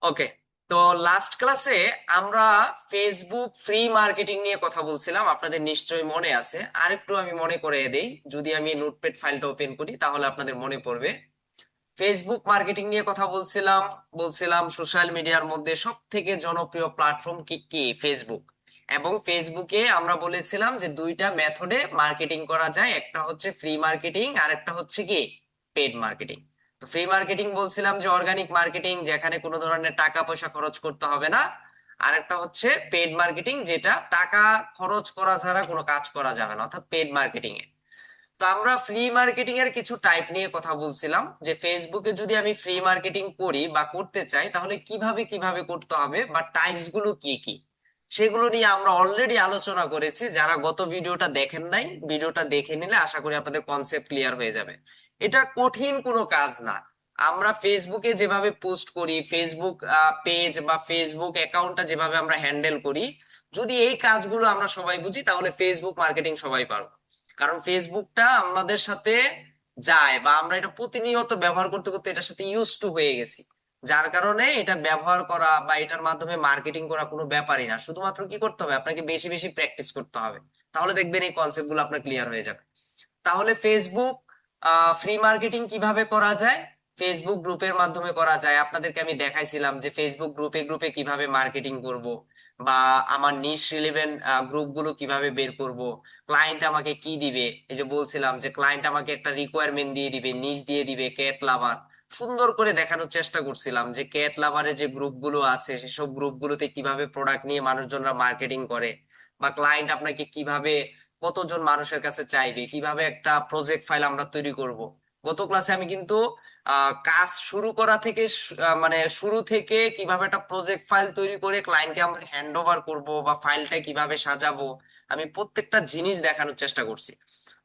ওকে। তো লাস্ট ক্লাসে আমরা ফেসবুক ফ্রি মার্কেটিং নিয়ে কথা বলছিলাম, আপনাদের নিশ্চয়ই মনে আছে। আরেকটু আমি মনে করে দেই, যদি আমি নোটপ্যাড ফাইলটা ওপেন করি তাহলে আপনাদের মনে পড়বে। ফেসবুক মার্কেটিং নিয়ে কথা বলছিলাম। বলছিলাম সোশ্যাল মিডিয়ার মধ্যে সব থেকে জনপ্রিয় প্ল্যাটফর্ম কি কি ফেসবুক। এবং ফেসবুকে আমরা বলেছিলাম যে দুইটা মেথডে মার্কেটিং করা যায়, একটা হচ্ছে ফ্রি মার্কেটিং আর একটা হচ্ছে কি পেড মার্কেটিং। তো ফ্রি মার্কেটিং বলছিলাম যে অর্গানিক মার্কেটিং, যেখানে কোনো ধরনের টাকা পয়সা খরচ করতে হবে না। আর একটা হচ্ছে পেড মার্কেটিং, যেটা টাকা খরচ করা ছাড়া কোনো কাজ করা যাবে না, অর্থাৎ পেড মার্কেটিং এ। তো আমরা ফ্রি মার্কেটিং এর কিছু টাইপ নিয়ে কথা বলছিলাম, যে ফেসবুকে যদি আমি ফ্রি মার্কেটিং করি বা করতে চাই তাহলে কিভাবে কিভাবে করতে হবে বা টাইপস গুলো কি কি, সেগুলো নিয়ে আমরা অলরেডি আলোচনা করেছি। যারা গত ভিডিওটা দেখেন নাই, ভিডিওটা দেখে নিলে আশা করি আপনাদের কনসেপ্ট ক্লিয়ার হয়ে যাবে। এটা কঠিন কোনো কাজ না। আমরা ফেসবুকে যেভাবে পোস্ট করি, ফেসবুক পেজ বা ফেসবুক অ্যাকাউন্টটা যেভাবে আমরা হ্যান্ডেল করি, যদি এই কাজগুলো আমরা সবাই বুঝি তাহলে ফেসবুক মার্কেটিং সবাই পারবো। কারণ ফেসবুকটা আমাদের সাথে যায়, বা আমরা এটা প্রতিনিয়ত ব্যবহার করতে করতে এটার সাথে ইউজ টু হয়ে গেছি। যার কারণে এটা ব্যবহার করা বা এটার মাধ্যমে মার্কেটিং করা কোনো ব্যাপারই না। শুধুমাত্র কি করতে হবে, আপনাকে বেশি বেশি প্র্যাকটিস করতে হবে। তাহলে দেখবেন এই কনসেপ্ট গুলো আপনার ক্লিয়ার হয়ে যাবে। তাহলে ফেসবুক ফ্রি মার্কেটিং কিভাবে করা যায়? ফেসবুক গ্রুপের মাধ্যমে করা যায়। আপনাদেরকে আমি দেখাইছিলাম যে ফেসবুক গ্রুপে গ্রুপে কিভাবে মার্কেটিং করব, বা আমার নিশ রিলেভেন্ট গ্রুপ গুলো কিভাবে বের করব, ক্লায়েন্ট আমাকে কি দিবে। এই যে বলছিলাম যে ক্লায়েন্ট আমাকে একটা রিকোয়ারমেন্ট দিয়ে দিবে, নিশ দিয়ে দিবে, ক্যাট লাভার। সুন্দর করে দেখানোর চেষ্টা করছিলাম যে ক্যাট লাভারের যে গ্রুপগুলো আছে সেসব গ্রুপগুলোতে কিভাবে প্রোডাক্ট নিয়ে মানুষজনরা মার্কেটিং করে, বা ক্লায়েন্ট আপনাকে কিভাবে, কতজন মানুষের কাছে চাইবে, কিভাবে একটা প্রজেক্ট ফাইল আমরা তৈরি করব। গত ক্লাসে আমি কিন্তু কাজ শুরু করা থেকে মানে শুরু থেকে কিভাবে একটা প্রজেক্ট ফাইল তৈরি করে ক্লায়েন্টকে আমরা হ্যান্ড ওভার করবো বা ফাইলটা কিভাবে সাজাবো, আমি প্রত্যেকটা জিনিস দেখানোর চেষ্টা করছি।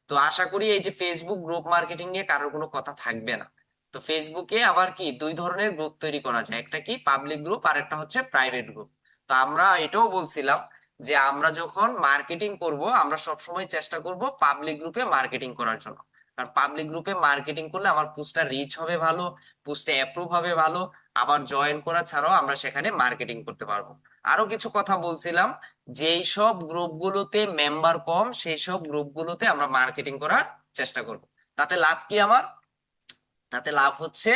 তো আশা করি এই যে ফেসবুক গ্রুপ মার্কেটিং নিয়ে কারোর কোনো কথা থাকবে না। তো ফেসবুকে আবার কি দুই ধরনের গ্রুপ তৈরি করা যায়, একটা কি পাবলিক গ্রুপ আর একটা হচ্ছে প্রাইভেট গ্রুপ। তো আমরা এটাও বলছিলাম যে আমরা যখন মার্কেটিং করব আমরা সব সময় চেষ্টা করব পাবলিক গ্রুপে মার্কেটিং করার জন্য। কারণ পাবলিক গ্রুপে মার্কেটিং করলে আমার পোস্টটা রিচ হবে ভালো, পোস্টে অ্যাপ্রুভ হবে ভালো, আবার জয়েন করা ছাড়াও আমরা সেখানে মার্কেটিং করতে পারবো। আরো কিছু কথা বলছিলাম, যেই সব গ্রুপগুলোতে মেম্বার কম সেই সব গ্রুপগুলোতে আমরা মার্কেটিং করার চেষ্টা করব। তাতে লাভ কি আমার? তাতে লাভ হচ্ছে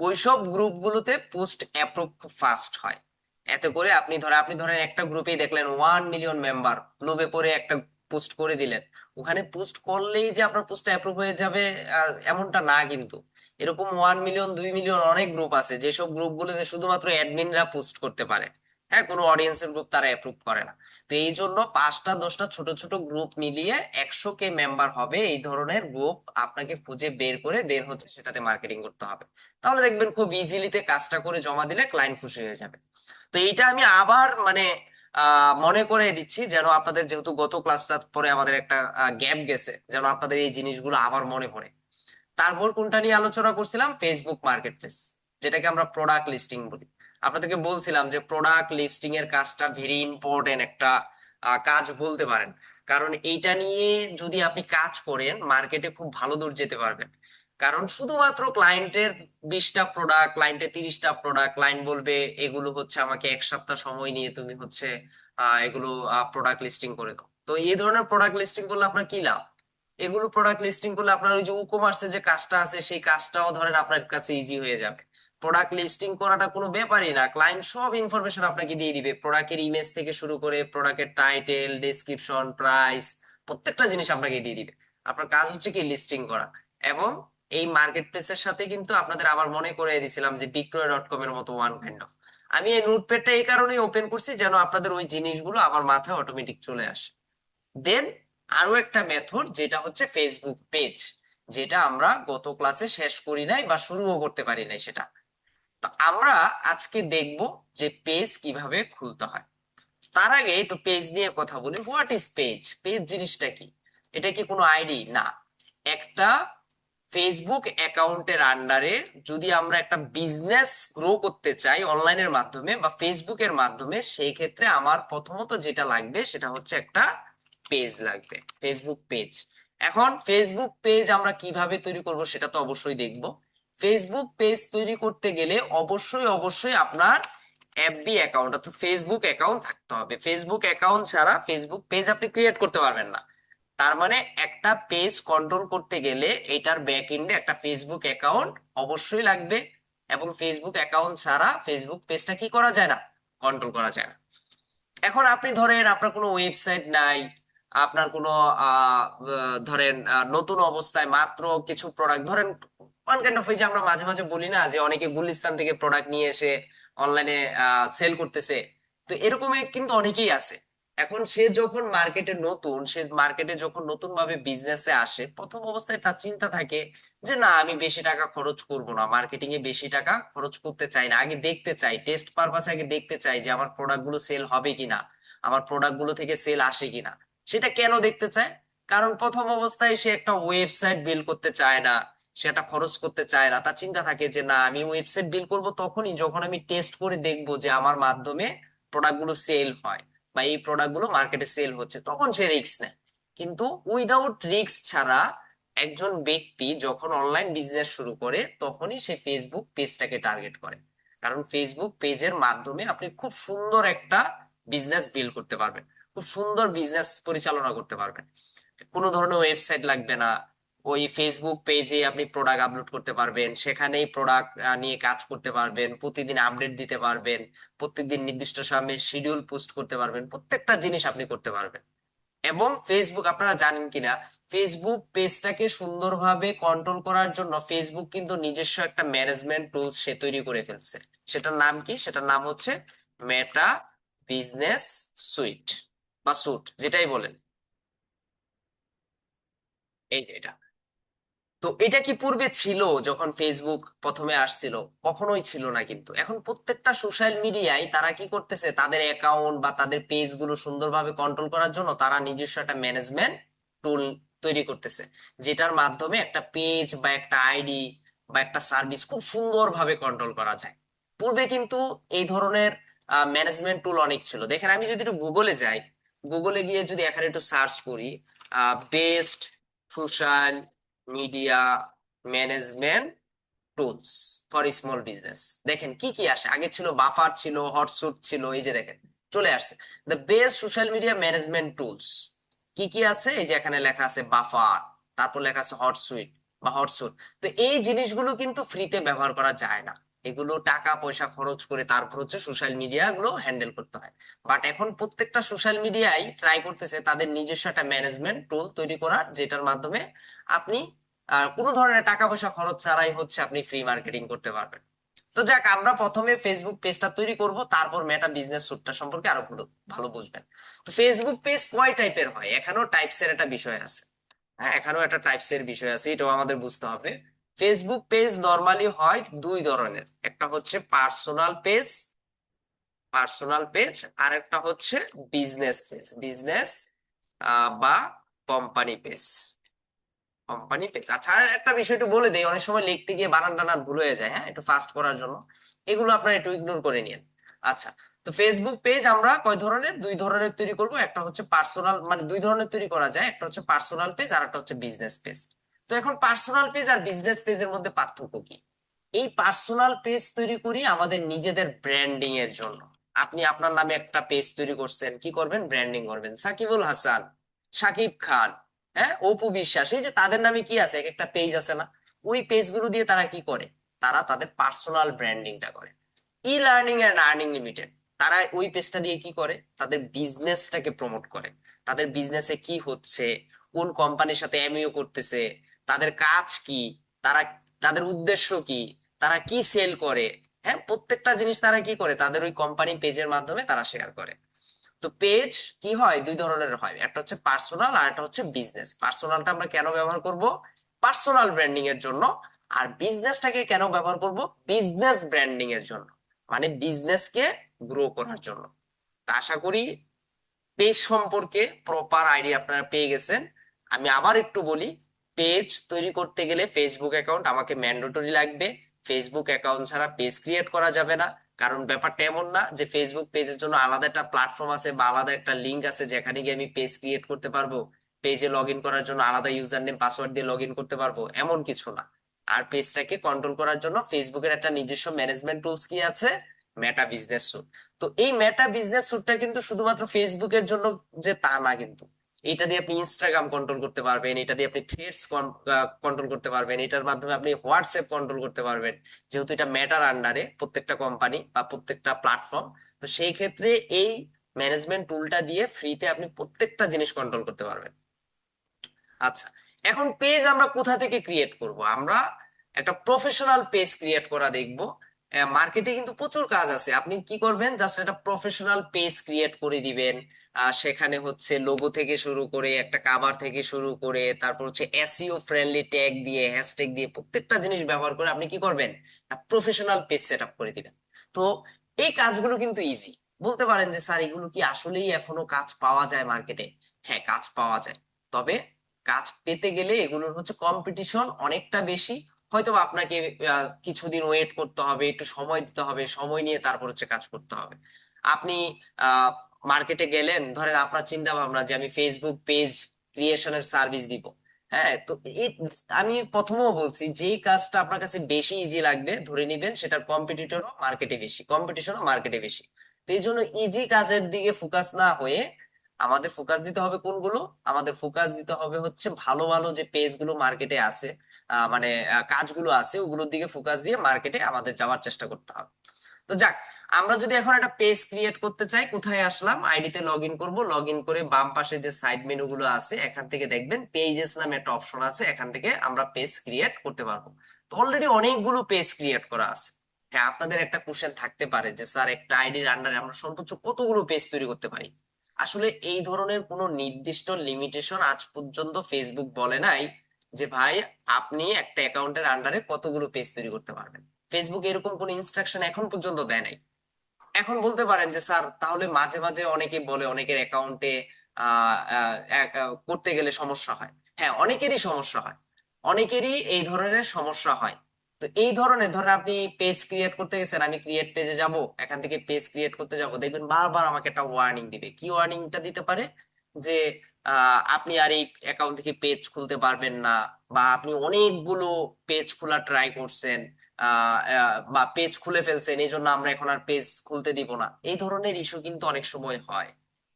ওইসব গ্রুপগুলোতে পোস্ট অ্যাপ্রুভ খুব ফাস্ট হয়। এতে করে আপনি ধরেন একটা গ্রুপেই দেখলেন 1 মিলিয়ন মেম্বার, লোভে পড়ে একটা পোস্ট করে দিলেন। ওখানে পোস্ট করলেই যে আপনার পোস্ট অ্যাপ্রুভ হয়ে যাবে আর এমনটা না কিন্তু। এরকম 1 মিলিয়ন 2 মিলিয়ন অনেক গ্রুপ আছে, যেসব গ্রুপগুলোতে শুধুমাত্র অ্যাডমিনরা পোস্ট করতে পারে। হ্যাঁ, কোনো অডিয়েন্সের গ্রুপ তারা অ্যাপ্রুভ করে না। তো এই জন্য 5টা 10টা ছোট ছোট গ্রুপ মিলিয়ে 100K মেম্বার হবে এই ধরনের গ্রুপ আপনাকে খুঁজে বের করে দেন হচ্ছে সেটাতে মার্কেটিং করতে হবে। তাহলে দেখবেন খুব ইজিলিতে কাজটা করে জমা দিলে ক্লায়েন্ট খুশি হয়ে যাবে। তো এইটা আমি আবার মানে মনে করে দিচ্ছি, যেন আপনাদের, যেহেতু গত ক্লাসটা পরে আমাদের একটা গ্যাপ গেছে, যেন আপনাদের এই জিনিসগুলো আবার মনে পড়ে। তারপর কোনটা নিয়ে আলোচনা করছিলাম? ফেসবুক মার্কেটপ্লেস, যেটাকে আমরা প্রোডাক্ট লিস্টিং বলি। আপনাদেরকে বলছিলাম যে প্রোডাক্ট লিস্টিং এর কাজটা ভেরি ইম্পর্টেন্ট একটা কাজ বলতে পারেন। কারণ এইটা নিয়ে যদি আপনি কাজ করেন মার্কেটে খুব ভালো দূর যেতে পারবেন। কারণ শুধুমাত্র ক্লায়েন্টের 20টা প্রোডাক্ট, ক্লায়েন্টের 30টা প্রোডাক্ট, ক্লায়েন্ট বলবে এগুলো হচ্ছে আমাকে 1 সপ্তাহ সময় নিয়ে তুমি হচ্ছে এগুলো প্রোডাক্ট লিস্টিং করে দাও। তো এই ধরনের প্রোডাক্ট লিস্টিং করলে আপনার কি লাভ? এগুলো প্রোডাক্ট লিস্টিং করলে আপনার ওই যে ই কমার্সে যে কাজটা আছে সেই কাজটাও ধরেন আপনার কাছে ইজি হয়ে যাবে। প্রোডাক্ট লিস্টিং করাটা কোনো ব্যাপারই না, ক্লায়েন্ট সব ইনফরমেশন আপনাকে দিয়ে দিবে, প্রোডাক্টের ইমেজ থেকে শুরু করে প্রোডাক্টের টাইটেল, ডেসক্রিপশন, প্রাইস, প্রত্যেকটা জিনিস আপনাকে দিয়ে দিবে। আপনার কাজ হচ্ছে কি লিস্টিং করা। এবং এই মার্কেট প্লেসের সাথে কিন্তু আপনাদের আবার মনে করে দিয়েছিলাম যে বিক্রয়.কম এর মতো ওয়ান কাইন্ড অফ। আমি এই নোটপ্যাডটা এই কারণেই ওপেন করছি যেন আপনাদের ওই জিনিসগুলো আমার মাথায় অটোমেটিক চলে আসে। দেন আরো একটা মেথড যেটা হচ্ছে ফেসবুক পেজ, যেটা আমরা গত ক্লাসে শেষ করি নাই বা শুরুও করতে পারি নাই সেটা। তো আমরা আজকে দেখব যে পেজ কিভাবে খুলতে হয়। তার আগে একটু পেজ নিয়ে কথা বলি। What is page? পেজ জিনিসটা কি? এটা কি কোনো আইডি? না। একটা ফেসবুক অ্যাকাউন্টের আন্ডারে যদি আমরা একটা বিজনেস গ্রো করতে চাই অনলাইনের মাধ্যমে বা ফেসবুকের মাধ্যমে, সেই ক্ষেত্রে আমার প্রথমত যেটা লাগবে সেটা হচ্ছে একটা পেজ লাগবে, ফেসবুক পেজ। এখন ফেসবুক পেজ আমরা কিভাবে তৈরি করব সেটা তো অবশ্যই দেখব। ফেসবুক পেজ তৈরি করতে গেলে অবশ্যই অবশ্যই আপনার এফবি অ্যাকাউন্ট অর্থাৎ ফেসবুক অ্যাকাউন্ট থাকতে হবে। ফেসবুক অ্যাকাউন্ট ছাড়া ফেসবুক পেজ আপনি ক্রিয়েট করতে পারবেন না। তার মানে একটা পেজ কন্ট্রোল করতে গেলে এটার ব্যাক এন্ডে একটা ফেসবুক অ্যাকাউন্ট অবশ্যই লাগবে, এবং ফেসবুক অ্যাকাউন্ট ছাড়া ফেসবুক পেজটা কি করা যায় না, কন্ট্রোল করা যায় না। এখন আপনি ধরেন আপনার কোনো ওয়েবসাইট নাই, আপনার কোনো ধরেন নতুন অবস্থায় মাত্র কিছু প্রোডাক্ট ধরেন, ওয়ান কাইন্ড অফ এই যে আমরা মাঝে মাঝে বলি না যে অনেকে গুলিস্তান থেকে প্রোডাক্ট নিয়ে এসে অনলাইনে সেল করতেছে, তো এরকমই কিন্তু অনেকেই আছে। এখন সে যখন মার্কেটে নতুন, সে মার্কেটে যখন নতুন ভাবে বিজনেসে আসে, প্রথম অবস্থায় তার চিন্তা থাকে যে না আমি বেশি টাকা খরচ করব না, মার্কেটিং এ বেশি টাকা খরচ করতে চাই না, আগে দেখতে চাই, টেস্ট পারপাসে আগে দেখতে চাই যে আমার প্রোডাক্ট গুলো সেল হবে কিনা, আমার প্রোডাক্ট গুলো থেকে সেল আসে কিনা। সেটা কেন দেখতে চায়? কারণ প্রথম অবস্থায় সে একটা ওয়েবসাইট বিল্ড করতে চায় না, সে একটা খরচ করতে চায় না, তার চিন্তা থাকে যে না আমি ওয়েবসাইট বিল্ড করব তখনই যখন আমি টেস্ট করে দেখবো যে আমার মাধ্যমে প্রোডাক্ট গুলো সেল হয় বা এই প্রোডাক্ট গুলো মার্কেটে সেল হচ্ছে, তখন সে রিস্ক নেয়। কিন্তু উইদাউট রিস্ক ছাড়া একজন ব্যক্তি যখন অনলাইন বিজনেস শুরু করে তখনই সে ফেসবুক পেজটাকে টার্গেট করে। কারণ ফেসবুক পেজের মাধ্যমে আপনি খুব সুন্দর একটা বিজনেস বিল্ড করতে পারবেন, খুব সুন্দর বিজনেস পরিচালনা করতে পারবেন। কোনো ধরনের ওয়েবসাইট লাগবে না, ওই ফেসবুক পেজে আপনি প্রোডাক্ট আপলোড করতে পারবেন, সেখানেই প্রোডাক্ট নিয়ে কাজ করতে পারবেন, প্রতিদিন আপডেট দিতে পারবেন, প্রত্যেকদিন নির্দিষ্ট সময়ে শিডিউল পোস্ট করতে পারবেন, প্রত্যেকটা জিনিস আপনি করতে পারবেন। এবং ফেসবুক আপনারা জানেন কিনা, ফেসবুক পেজটাকে সুন্দরভাবে কন্ট্রোল করার জন্য ফেসবুক কিন্তু নিজস্ব একটা ম্যানেজমেন্ট টুলস সে তৈরি করে ফেলছে। সেটার নাম কি? সেটার নাম হচ্ছে মেটা বিজনেস সুইট বা স্যুট, যেটাই বলেন। এই যে এটা, তো এটা কি পূর্বে ছিল যখন ফেসবুক প্রথমে আসছিল? কখনোই ছিল না। কিন্তু এখন প্রত্যেকটা সোশ্যাল মিডিয়ায় তারা কি করতেছে, তাদের অ্যাকাউন্ট বা তাদের পেজ গুলো সুন্দরভাবে কন্ট্রোল করার জন্য তারা নিজস্ব একটা ম্যানেজমেন্ট টুল তৈরি করতেছে, যেটার মাধ্যমে একটা পেজ বা একটা আইডি বা একটা সার্ভিস খুব সুন্দরভাবে কন্ট্রোল করা যায়। পূর্বে কিন্তু এই ধরনের ম্যানেজমেন্ট টুল অনেক ছিল। দেখেন আমি যদি একটু গুগলে যাই, গুগলে গিয়ে যদি এখানে একটু সার্চ করি best social media management tools for small business, দেখেন কি কি আসে। আগে ছিল বাফার, ছিল হটসুট, ছিল এই যে দেখেন চলে আসছে the best social media management tools. কি কি আছে? এই যে এখানে লেখা আছে বাফার, তারপর লেখা আছে হটসুইট বা হটসুট। তো এই জিনিসগুলো কিন্তু ফ্রিতে ব্যবহার করা যায় না, এগুলো টাকা পয়সা খরচ করে তারপর হচ্ছে সোশ্যাল মিডিয়া গুলো হ্যান্ডেল করতে হয়। বাট এখন প্রত্যেকটা সোশ্যাল মিডিয়াই ট্রাই করতেছে তাদের নিজস্ব একটা ম্যানেজমেন্ট টুল তৈরি করার, যেটার মাধ্যমে আপনি কোনো ধরনের টাকা পয়সা খরচ ছাড়াই হচ্ছে আপনি ফ্রি মার্কেটিং করতে পারবেন। তো যাক, আমরা প্রথমে ফেসবুক পেজটা তৈরি করব, তারপর মেটা বিজনেস স্যুটটা সম্পর্কে আরো ভালো বুঝবেন। তো ফেসবুক পেজ কয় টাইপের হয়? এখানেও টাইপস এর একটা বিষয় আছে। হ্যাঁ, এখানেও একটা টাইপস এর বিষয় আছে, এটাও আমাদের বুঝতে হবে। ফেসবুক পেজ নরমালি হয় দুই ধরনের, একটা হচ্ছে পার্সোনাল পেজ, পার্সোনাল পেজ, আর একটা হচ্ছে বিজনেস পেজ, বিজনেস বা কোম্পানি পেজ, কোম্পানি পেজ। আচ্ছা, আর একটা বিষয় একটু বলে দেই, অনেক সময় লিখতে গিয়ে বানান টানান ভুল হয়ে যায়, হ্যাঁ, একটু ফাস্ট করার জন্য এগুলো আপনারা একটু ইগনোর করে নিন। আচ্ছা, তো ফেসবুক পেজ আমরা কয় ধরনের? দুই ধরনের তৈরি করব। একটা হচ্ছে পার্সোনাল, মানে দুই ধরনের তৈরি করা যায়, একটা হচ্ছে পার্সোনাল পেজ আর একটা হচ্ছে বিজনেস পেজ। তো এখন পার্সোনাল পেজ আর বিজনেস পেজের মধ্যে পার্থক্য কি? এই পার্সোনাল পেজ তৈরি করি আমাদের নিজেদের ব্র্যান্ডিং এর জন্য। আপনি আপনার নামে একটা পেজ তৈরি করছেন, কি করবেন? ব্র্যান্ডিং করবেন। সাকিবুল হাসান, সাকিব খান, হ্যাঁ, অপু বিশ্বাস, এই যে তাদের নামে কি আছে, এক একটা পেজ আছে না? ওই পেজগুলো দিয়ে তারা কি করে? তারা তাদের পার্সোনাল ব্র্যান্ডিংটা করে। E learning and earning limited, তারা ওই পেজটা দিয়ে কি করে? তাদের বিজনেসটাকে প্রমোট করে। তাদের বিজনেসে কি হচ্ছে, কোন কোম্পানির সাথে এমইও করতেছে, তাদের কাজ কি, তারা, তাদের উদ্দেশ্য কি, তারা কি সেল করে, হ্যাঁ, প্রত্যেকটা জিনিস তারা কি করে তাদের ওই কোম্পানি পেজের মাধ্যমে তারা শেয়ার করে। তো পেজ কি হয়? দুই ধরনের হয়, একটা হচ্ছে পার্সোনাল আর একটা হচ্ছে বিজনেস। পার্সোনালটা আমরা কেন ব্যবহার করব? পার্সোনাল ব্র্যান্ডিং এর জন্য। আর বিজনেসটাকে কেন ব্যবহার করব? বিজনেস ব্র্যান্ডিং এর জন্য, মানে বিজনেসকে গ্রো করার জন্য। তা আশা করি পেজ সম্পর্কে প্রপার আইডিয়া আপনারা পেয়ে গেছেন। আমি আবার একটু বলি, পেজ তৈরি করতে গেলে ফেসবুক অ্যাকাউন্ট আমাকে ম্যান্ডেটরি লাগবে। ফেসবুক অ্যাকাউন্ট ছাড়া পেজ ক্রিয়েট করা যাবে না। কারণ ব্যাপারটা এমন না যে ফেসবুক পেজের জন্য আলাদা একটা প্ল্যাটফর্ম আছে বা আলাদা একটা লিংক আছে যেখানে গিয়ে আমি পেজ ক্রিয়েট করতে পারবো, পেজে লগ ইন করার জন্য আলাদা ইউজার নেম পাসওয়ার্ড দিয়ে লগ ইন করতে পারবো, এমন কিছু না। আর পেজটাকে কন্ট্রোল করার জন্য ফেসবুকের একটা নিজস্ব ম্যানেজমেন্ট টুলস কি আছে? Meta business suite. তো এই মেটা বিজনেস স্যুটটা কিন্তু শুধুমাত্র ফেসবুকের জন্য যে তা না, কিন্তু এটা দিয়ে আপনি ইনস্টাগ্রাম কন্ট্রোল করতে পারবেন, এটা দিয়ে আপনি থ্রেডস কন্ট্রোল করতে পারবেন, এটার মাধ্যমে আপনি হোয়াটসঅ্যাপ কন্ট্রোল করতে পারবেন, যেহেতু এটা মেটার আন্ডারে প্রত্যেকটা কোম্পানি বা প্রত্যেকটা প্ল্যাটফর্ম। তো সেই ক্ষেত্রে এই ম্যানেজমেন্ট টুলটা দিয়ে ফ্রিতে আপনি প্রত্যেকটা জিনিস কন্ট্রোল করতে পারবেন। আচ্ছা, এখন পেজ আমরা কোথা থেকে ক্রিয়েট করব? আমরা একটা প্রফেশনাল পেজ ক্রিয়েট করা দেখব। মার্কেটে কিন্তু প্রচুর কাজ আছে, আপনি কি করবেন, জাস্ট একটা প্রফেশনাল পেজ ক্রিয়েট করে দিবেন। সেখানে হচ্ছে লোগো থেকে শুরু করে একটা কাভার থেকে শুরু করে তারপর হচ্ছে এসইও ফ্রেন্ডলি ট্যাগ দিয়ে হ্যাশট্যাগ দিয়ে প্রত্যেকটা জিনিস ব্যবহার করে আপনি কি করবেন, প্রফেশনাল পেজ সেট আপ করে দিবেন। তো এই কাজগুলো কিন্তু ইজি। বলতে পারেন যে স্যার এগুলো কি আসলেই এখনো কাজ পাওয়া যায় মার্কেটে? হ্যাঁ, কাজ পাওয়া যায়, তবে কাজ পেতে গেলে এগুলোর হচ্ছে কম্পিটিশন অনেকটা বেশি। হয়তোবা আপনাকে কিছুদিন ওয়েট করতে হবে, একটু সময় দিতে হবে, সময় নিয়ে তারপর হচ্ছে কাজ করতে হবে। আপনি আহ মার্কেটে গেলেন, ধরেন আপনার চিন্তা ভাবনা যে আমি ফেসবুক পেজ ক্রিয়েশনের সার্ভিস দিব। হ্যাঁ, তো এই আমি প্রথমেও বলছি যে কাজটা আপনার কাছে বেশি ইজি লাগবে ধরে নিবেন সেটার কম্পিটিটরও মার্কেটে বেশি, কম্পিটিশনও মার্কেটে বেশি। তো এই জন্য ইজি কাজের দিকে ফোকাস না হয়ে আমাদের ফোকাস দিতে হবে কোনগুলো, আমাদের ফোকাস দিতে হবে হচ্ছে ভালো ভালো যে পেজ গুলো মার্কেটে আছে, মানে কাজগুলো আছে ওগুলোর দিকে ফোকাস দিয়ে মার্কেটে আমাদের যাওয়ার চেষ্টা করতে হবে। তো যাক, আমরা যদি এখন একটা পেজ ক্রিয়েট করতে চাই, কোথায় আসলাম, আইডিতে লগ ইন করবো, লগ ইন করে বাম পাশে যে সাইড মেনু গুলো আছে এখান থেকে দেখবেন পেজেস নামে একটা অপশন আছে, এখান থেকে আমরা পেজ ক্রিয়েট করতে পারবো। তো অলরেডি অনেকগুলো পেজ ক্রিয়েট করা আছে। হ্যাঁ, আপনাদের একটা কোশ্চেন থাকতে পারে যে স্যার একটা আইডির আন্ডারে আমরা সর্বোচ্চ কতগুলো পেজ তৈরি করতে পারি? আসলে এই ধরনের কোনো নির্দিষ্ট লিমিটেশন আজ পর্যন্ত ফেসবুক বলে নাই যে ভাই আপনি একটা অ্যাকাউন্টের আন্ডারে কতগুলো পেজ তৈরি করতে পারবেন। ফেসবুক এরকম কোনো ইনস্ট্রাকশন এখন পর্যন্ত দেয় নাই। এখন বলতে পারেন যে স্যার তাহলে মাঝে মাঝে অনেকে বলে অনেকের অ্যাকাউন্টে করতে গেলে সমস্যা হয়। হ্যাঁ, অনেকেরই সমস্যা হয়, অনেকেরই এই ধরনের সমস্যা হয়। তো এই ধরনের ধরেন আপনি পেজ ক্রিয়েট করতে গেছেন, আমি ক্রিয়েট পেজে যাব, এখান থেকে পেজ ক্রিয়েট করতে যাব, দেখবেন বারবার আমাকে একটা ওয়ার্নিং দিবে। কি ওয়ার্নিংটা দিতে পারে? যে আপনি আর এই অ্যাকাউন্ট থেকে পেজ খুলতে পারবেন না, বা আপনি অনেকগুলো পেজ খোলা ট্রাই করছেন, বা পেজ খুলে ফেলছেন, এই জন্য আমরা এখন আর পেজ খুলতে দিব না। এই ধরনের ইস্যু কিন্তু অনেক সময় হয়।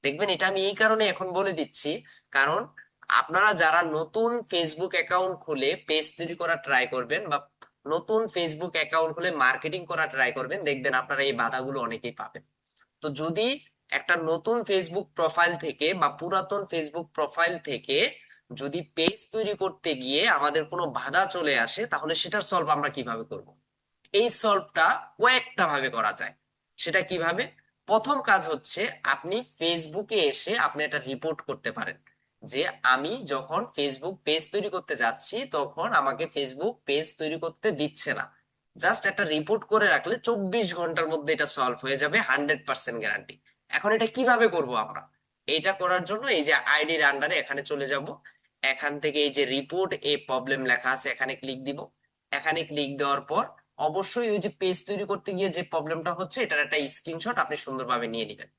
দেখবেন এটা আমি এই কারণে এখন বলে দিচ্ছি, কারণ আপনারা যারা নতুন ফেসবুক অ্যাকাউন্ট খুলে পেজ তৈরি করা ট্রাই করবেন বা নতুন ফেসবুক অ্যাকাউন্ট খুলে মার্কেটিং করা ট্রাই করবেন, দেখবেন আপনারা এই বাধাগুলো অনেকেই পাবেন। তো যদি একটা নতুন ফেসবুক প্রোফাইল থেকে বা পুরাতন ফেসবুক প্রোফাইল থেকে যদি পেজ তৈরি করতে গিয়ে আমাদের কোনো বাধা চলে আসে, তাহলে সেটার সলভ আমরা কিভাবে করব? এই সলভটা কয়েকটা ভাবে করা যায়। সেটা কিভাবে? প্রথম কাজ হচ্ছে আপনি ফেসবুকে এসে আপনি একটা রিপোর্ট করতে পারেন যে আমি যখন ফেসবুক পেজ তৈরি করতে যাচ্ছি তখন আমাকে ফেসবুক পেজ তৈরি করতে দিচ্ছে না। জাস্ট একটা রিপোর্ট করে রাখলে 24 ঘন্টার মধ্যে এটা সলভ হয়ে যাবে, 100% গ্যারান্টি। এখন এটা কিভাবে করব আমরা? এটা করার জন্য এই যে আইডির আন্ডারে এখানে চলে যাব, এখান থেকে এই যে রিপোর্ট এ প্রবলেম লেখা আছে এখানে ক্লিক দিব। এখানে ক্লিক দেওয়ার পর অবশ্যই ওই যে পেজ তৈরি করতে গিয়ে যে প্রবলেমটা হচ্ছে এটার একটা স্ক্রিনশট আপনি সুন্দরভাবে নিয়ে নেবেন।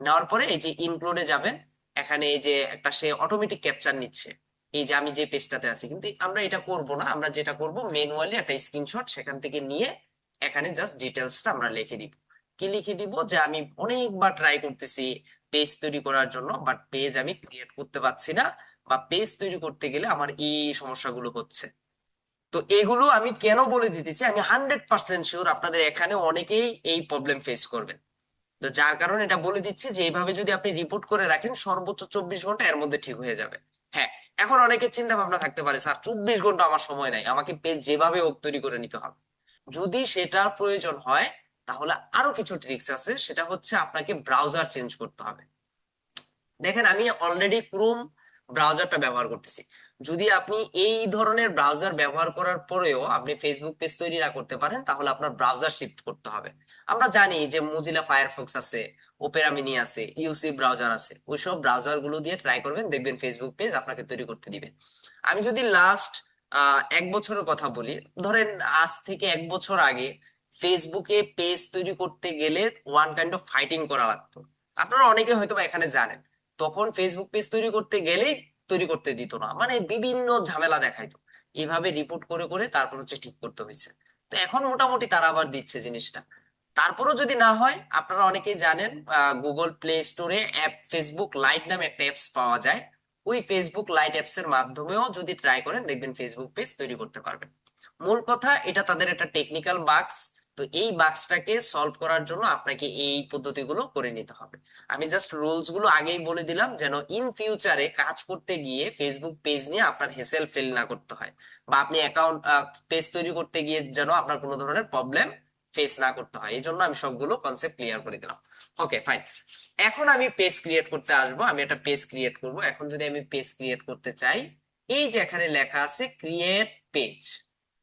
নেওয়ার পরে এই যে ইনক্লুডে যাবেন, এখানে এই যে একটা সে অটোমেটিক ক্যাপচার নিচ্ছে এই যে আমি যে পেজটাতে আছি, কিন্তু আমরা এটা করব না, আমরা যেটা করব ম্যানুয়ালি একটা স্ক্রিনশট সেখান থেকে নিয়ে এখানে জাস্ট ডিটেলসটা আমরা লিখে দিব। কি লিখে দিব? যে আমি অনেকবার ট্রাই করতেছি পেজ তৈরি করার জন্য, বাট পেজ আমি ক্রিয়েট করতে পারছি না, বা পেজ তৈরি করতে গেলে আমার এই সমস্যাগুলো হচ্ছে। তো এগুলো আমি কেন বলে দিতেছি, আমি 100% শিওর আপনাদের এখানে অনেকেই এই প্রবলেম ফেস করবেন। তো যার কারণে এটা বলে দিচ্ছি যে এইভাবে যদি আপনি রিপোর্ট করে রাখেন সর্বোচ্চ 24 ঘন্টা এর মধ্যে ঠিক হয়ে যাবে। হ্যাঁ, এখন অনেকের চিন্তা ভাবনা থাকতে পারে স্যার 24 ঘন্টা আমার সময় নাই, আমাকে পেজ যেভাবে হোক তৈরি করে নিতে হবে। যদি সেটার প্রয়োজন হয় তাহলে আরো কিছু ট্রিক্স আছে, সেটা হচ্ছে আপনাকে ব্রাউজার চেঞ্জ করতে হবে। দেখেন আমি অলরেডি ক্রোম ব্রাউজারটা ব্যবহার করতেছি। যদি আপনি এই ধরনের ব্রাউজার ব্যবহার করার পরেও আপনি ফেসবুক পেজ তৈরি না করতে পারেন, তাহলে আপনার ব্রাউজার শিফট করতে হবে। আমরা জানি যে মুজিলা ফায়ারফক্স আছে, ওপেরা মিনি আছে, ইউসি ব্রাউজার আছে, ওইসব ব্রাউজার গুলো দিয়ে ট্রাই করবেন, দেখবেন ফেসবুক পেজ আপনাকে তৈরি করতে দিবে। আমি যদি লাস্ট 1 বছরের কথা বলি, ধরেন আজ থেকে 1 বছর আগে ফেসবুকে পেজ তৈরি করতে গেলে ওয়ান কাইন্ড অফ ফাইটিং করা লাগতো। আপনারা অনেকে হয়তো বা এখানে জানেন তখন ফেসবুক পেজ তৈরি করতে গেলেই তৈরি করতে দিত না, মানে বিভিন্ন ঝামেলা দেখাইতো। এভাবে রিপোর্ট করে করে তারপর হচ্ছে ঠিক করতে হয়েছে। তো এখন মোটামুটি তারা আবার দিচ্ছে জিনিসটা। তারপরও যদি না হয়, আপনারা অনেকেই জানেন গুগল প্লে স্টোরে অ্যাপ ফেসবুক লাইট নামে একটা অ্যাপস পাওয়া যায়। ওই ফেসবুক লাইট অ্যাপস এর মাধ্যমেও যদি ট্রাই করেন, দেখবেন ফেসবুক পেজ তৈরি করতে পারবেন। মূল কথা, এটা তাদের একটা টেকনিক্যাল বাগস। তো এই বাগসটাকে সলভ করার জন্য আপনাকে এই পদ্ধতিগুলো করে নিতে হবে। আমি জাস্ট রুলস গুলো আগেই বলে দিলাম, যেন ইন ফিউচারে কাজ করতে গিয়ে ফেসবুক পেজ নিয়ে আপনার হেসেল ফেল না করতে হয়, বা আপনি অ্যাকাউন্ট পেজ তৈরি করতে গিয়ে যেন আপনার কোনো ধরনের প্রবলেম ফেস না করতে হয়। এই জন্য আমি সবগুলো কনসেপ্ট ক্লিয়ার করে দিলাম। ওকে, ফাইন। এখন আমি পেজ ক্রিয়েট করতে আসবো, আমি একটা পেজ ক্রিয়েট করব। এখন যদি আমি পেজ ক্রিয়েট করতে চাই, এই যে এখানে লেখা আছে ক্রিয়েট পেজ,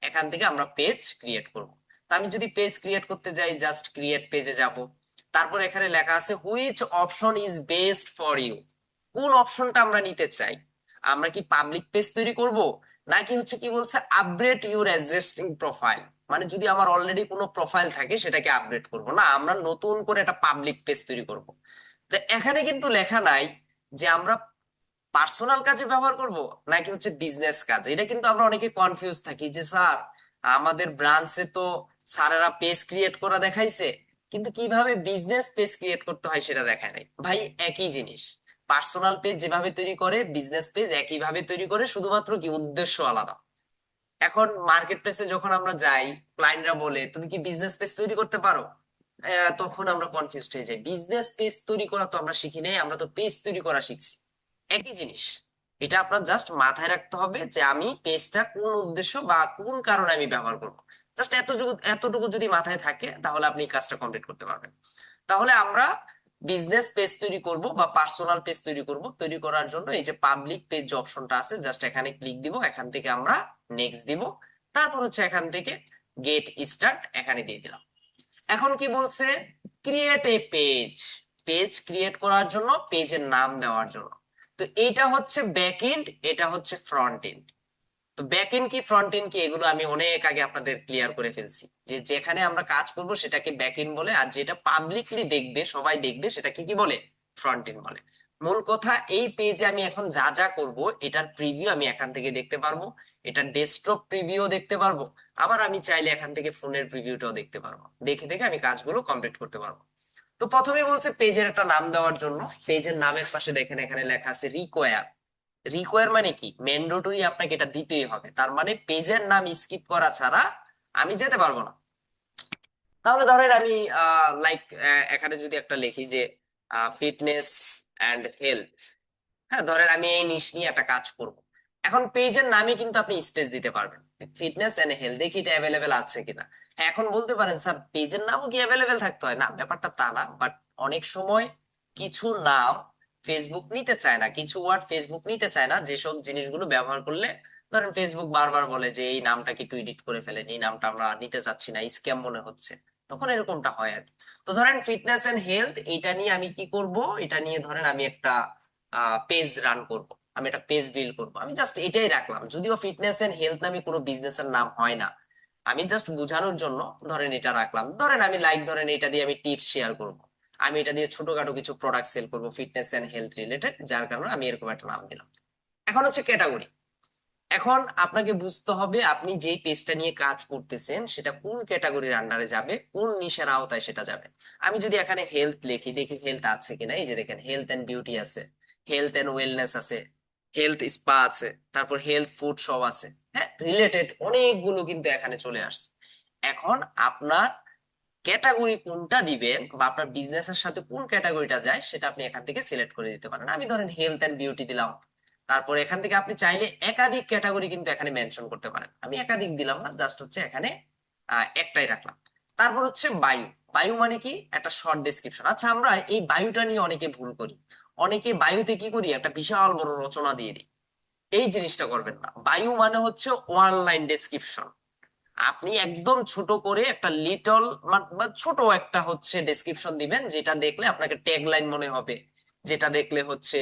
এখান থেকে আমরা পেজ ক্রিয়েট করব। তা আমি যদি পেজ ক্রিয়েট করতে যাই, জাস্ট ক্রিয়েট পেজে যাব। তারপর এখানে লেখা আছে which option is best for you. কোন অপশনটা আমরা নিতে চাই? আমরা কি পাবলিক পেজ তৈরি করব, নাকি হচ্ছে কি বলছে আপডেট ইউর এক্সিস্টিং প্রোফাইল, মানে যদি আমার অলরেডি কোনো প্রোফাইল থাকে সেটাকে আপডেট করব, না আমরা নতুন করে একটা পাবলিক পেজ তৈরি করব? তো এখানে কিন্তু লেখা নাই যে আমরা পার্সোনাল কাজে ব্যবহার করব নাকি হচ্ছে বিজনেস কাজ। এটা কিন্তু আমরা অনেকে কনফিউজ থাকি যে স্যার, আমাদের ব্রাঞ্চে তো স্যারেরা পেজ ক্রিয়েট করা দেখাইছে, কিন্তু কিভাবে বিজনেস পেজ ক্রিয়েট করতে হয় সেটা দেখায় নাই। ভাই, একই জিনিস। পার্সোনাল পেজ যেভাবে তৈরি করে, বিজনেস পেজ একইভাবে তৈরি করে, শুধুমাত্র কি উদ্দেশ্য আলাদা। এখন মার্কেট প্লেসে যখন আমরা যাই, ক্লায়েন্টরা বলে তুমি কি বিজনেস পেজ তৈরি করতে পারো, তখন আমরা কনফিউজড হয়ে যাই। বিজনেস পেজ তৈরি করা তো আমরা শিখি নাই, আমরা তো পেজ তৈরি করা শিখছি। একই জিনিস। এটা আপনার জাস্ট মাথায় রাখতে হবে যে আমি পেজটা কোন উদ্দেশ্য বা কোন কারণে আমি ব্যবহার করব। জাস্ট এতটুকু এতটুকু যদি মাথায় থাকে, তাহলে আপনি এই কাজটা কমপ্লিট করতে পারবেন। তাহলে আমরা বিজনেস পেজ তৈরি করব বা পার্সোনাল পেজ তৈরি করব। তৈরি করার জন্য এই যে পাবলিক পেজ যে অপশনটা আছে, জাস্ট এখানে ক্লিক দিব, এখান থেকে আমরা নেক্সট দিব। তারপর হচ্ছে এখান থেকে গেট স্টার্ট এখানে দিয়ে দিলাম। এখন কি বলছে? Create a page. Page create করার জন্য, পেজের নাম দেওয়ার জন্য। তো এটা হচ্ছে ব্যাক এন্ড, এটা হচ্ছে ফ্রন্ট এন্ড। তো ব্যাক এন্ড কি ফ্রন্ট এন্ড কি, এগুলো আমি অনেক আগে আপনাদের ক্লিয়ার করে ফেলছি, যে যেখানে আমরা কাজ করব সেটাকে ব্যাক এন্ড বলে, আর যেটা পাবলিকলি দেখবে, সবাই দেখবে, সেটাকে কি বলে? ফ্রন্ট এন্ড বলে। মূল কথা, এই পেজে আমি এখন যা যা করব, এটার প্রিভিউ আমি এখান থেকে দেখতে পারবো, এটার ডেস্কটপ প্রিভিউ দেখতে পারবো, আবার আমি চাইলে এখান থেকে ফোনের প্রিভিউটাও দেখতে পারবো। দেখে দেখে আমি কাজগুলো কমপ্লিট করতে পারবো। তো প্রথমে বলছে পেজের একটা নাম দেওয়ার জন্য। পেজের নামের পাশে দেখেন এখানে লেখা আছে রিকোয়ার। রিকোয়ার মানে কি? ম্যান্ডেটরি, আপনাকে এটা দিতেই হবে। তার মানে পেজের নাম স্কিপ করা ছাড়া আমি যেতে পারবো না। তাহলে ধরেন আমি লাইক এখানে যদি একটা লিখি যে ফিটনেস অ্যান্ড হেলথ, হ্যাঁ ধরেন আমি এই নিশ নিয়ে একটা কাজ করব। এখন পেজের নামে কিন্তু আপনি স্পেস দিতে পারবেন, ফিটনেস এন্ড হেলথ, দেখি এটা অ্যাভেলেবেল আছে কিনা। হ্যাঁ, এখন বলতে পারেন স্যার পেজের নামও কি অ্যাভেলেবেল থাকতে হয়? না, ব্যাপারটা তা না, বাট অনেক সময় কিছু নাম ফেসবুক নিতে চায় না, কিছু ওয়ার্ড ফেসবুক নিতে চায় না, যেসব জিনিসগুলো ব্যবহার করলে ধরেন ফেসবুক বারবার বলে যে এই নামটা কি একটু এডিট করে ফেলেন, এই নামটা আমরা নিতে চাচ্ছি না, স্ক্যাম মনে হচ্ছে, তখন এরকমটা হয় আর কি। তো ধরেন ফিটনেস এন্ড হেলথ, এটা নিয়ে আমি কি করব? এটা নিয়ে ধরেন আমি একটা পেজ রান করব, আমি একটা পেজ বিল্ড করব, আমি জাস্ট এটাই রাখলাম। যদিও ফিটনেস এন্ড হেলথ নামে কোনো বিজনেসের নাম হয় না, আমি জাস্ট বোঝানোর জন্য ধরেন এটা রাখলাম। ধরেন আমি লাইক, ধরেন এটা দিয়ে আমি টিপস শেয়ার করব, আমি এটা দিয়ে ছোটখাটো কিছু প্রোডাক্ট সেল করব ফিটনেস এন্ড হেলথ রিলেটেড, যার কারণে আমি এরকম একটা নাম দিলাম। এখন হচ্ছে ক্যাটাগরি। এখন আপনাকে বুঝতে হবে আপনি যেই পেজটা নিয়ে কাজ করতেছেন সেটা কোন ক্যাটাগরির আন্ডারে যাবে, কোন নিশের আওতায় সেটা যাবে। আমি যদি এখানে হেলথ লিখি, দেখি হেলথ আছে কিনা। এই যে দেখেন হেলথ এন্ড বিউটি আছে, হেলথ এন্ড ওয়েলনেস আছে, হেলথ স্পা আছে, তারপর হেলথ ফুড সব আছে। হ্যাঁ, রিলেটেড অনেকগুলো কিন্তু এখানে চলে আসছে। এখন আপনার ক্যাটাগরি কোনটা দিবেন বা আপনার বিজনেসের সাথে কোন ক্যাটাগরিটা যায়, সেটা আপনি এখান থেকে সিলেক্ট করে দিতে পারেন। আমি ধরেন হেলথ এন্ড বিউটি দিলাম। তারপর এখান থেকে আপনি চাইলে একাধিক ক্যাটাগরি কিন্তু এখানে মেনশন করতে পারেন, আমি একাধিক দিলাম না, জাস্ট হচ্ছে এখানে একটাই রাখলাম। তারপর হচ্ছে বায়ু। বায়ু মানে কি? একটা শর্ট ডেসক্রিপশন। আচ্ছা, আমরা এই বায়ুটা নিয়ে অনেকে ভুল করি। অনেকে বায়ুতে কি করি, একটা বিশাল বড় রচনা দিয়ে দিই। এই জিনিসটা করবেন না। বায়ু মানে হচ্ছে ওয়ান লাইন ডেসক্রিপশন। আপনি একদম ছোট করে একটা লিটল বা ছোট একটা হচ্ছে ডেসক্রিপশন দিবেন, যেটা দেখলে আপনাকে ট্যাগ লাইন মনে হবে, যেটা দেখলে হচ্ছে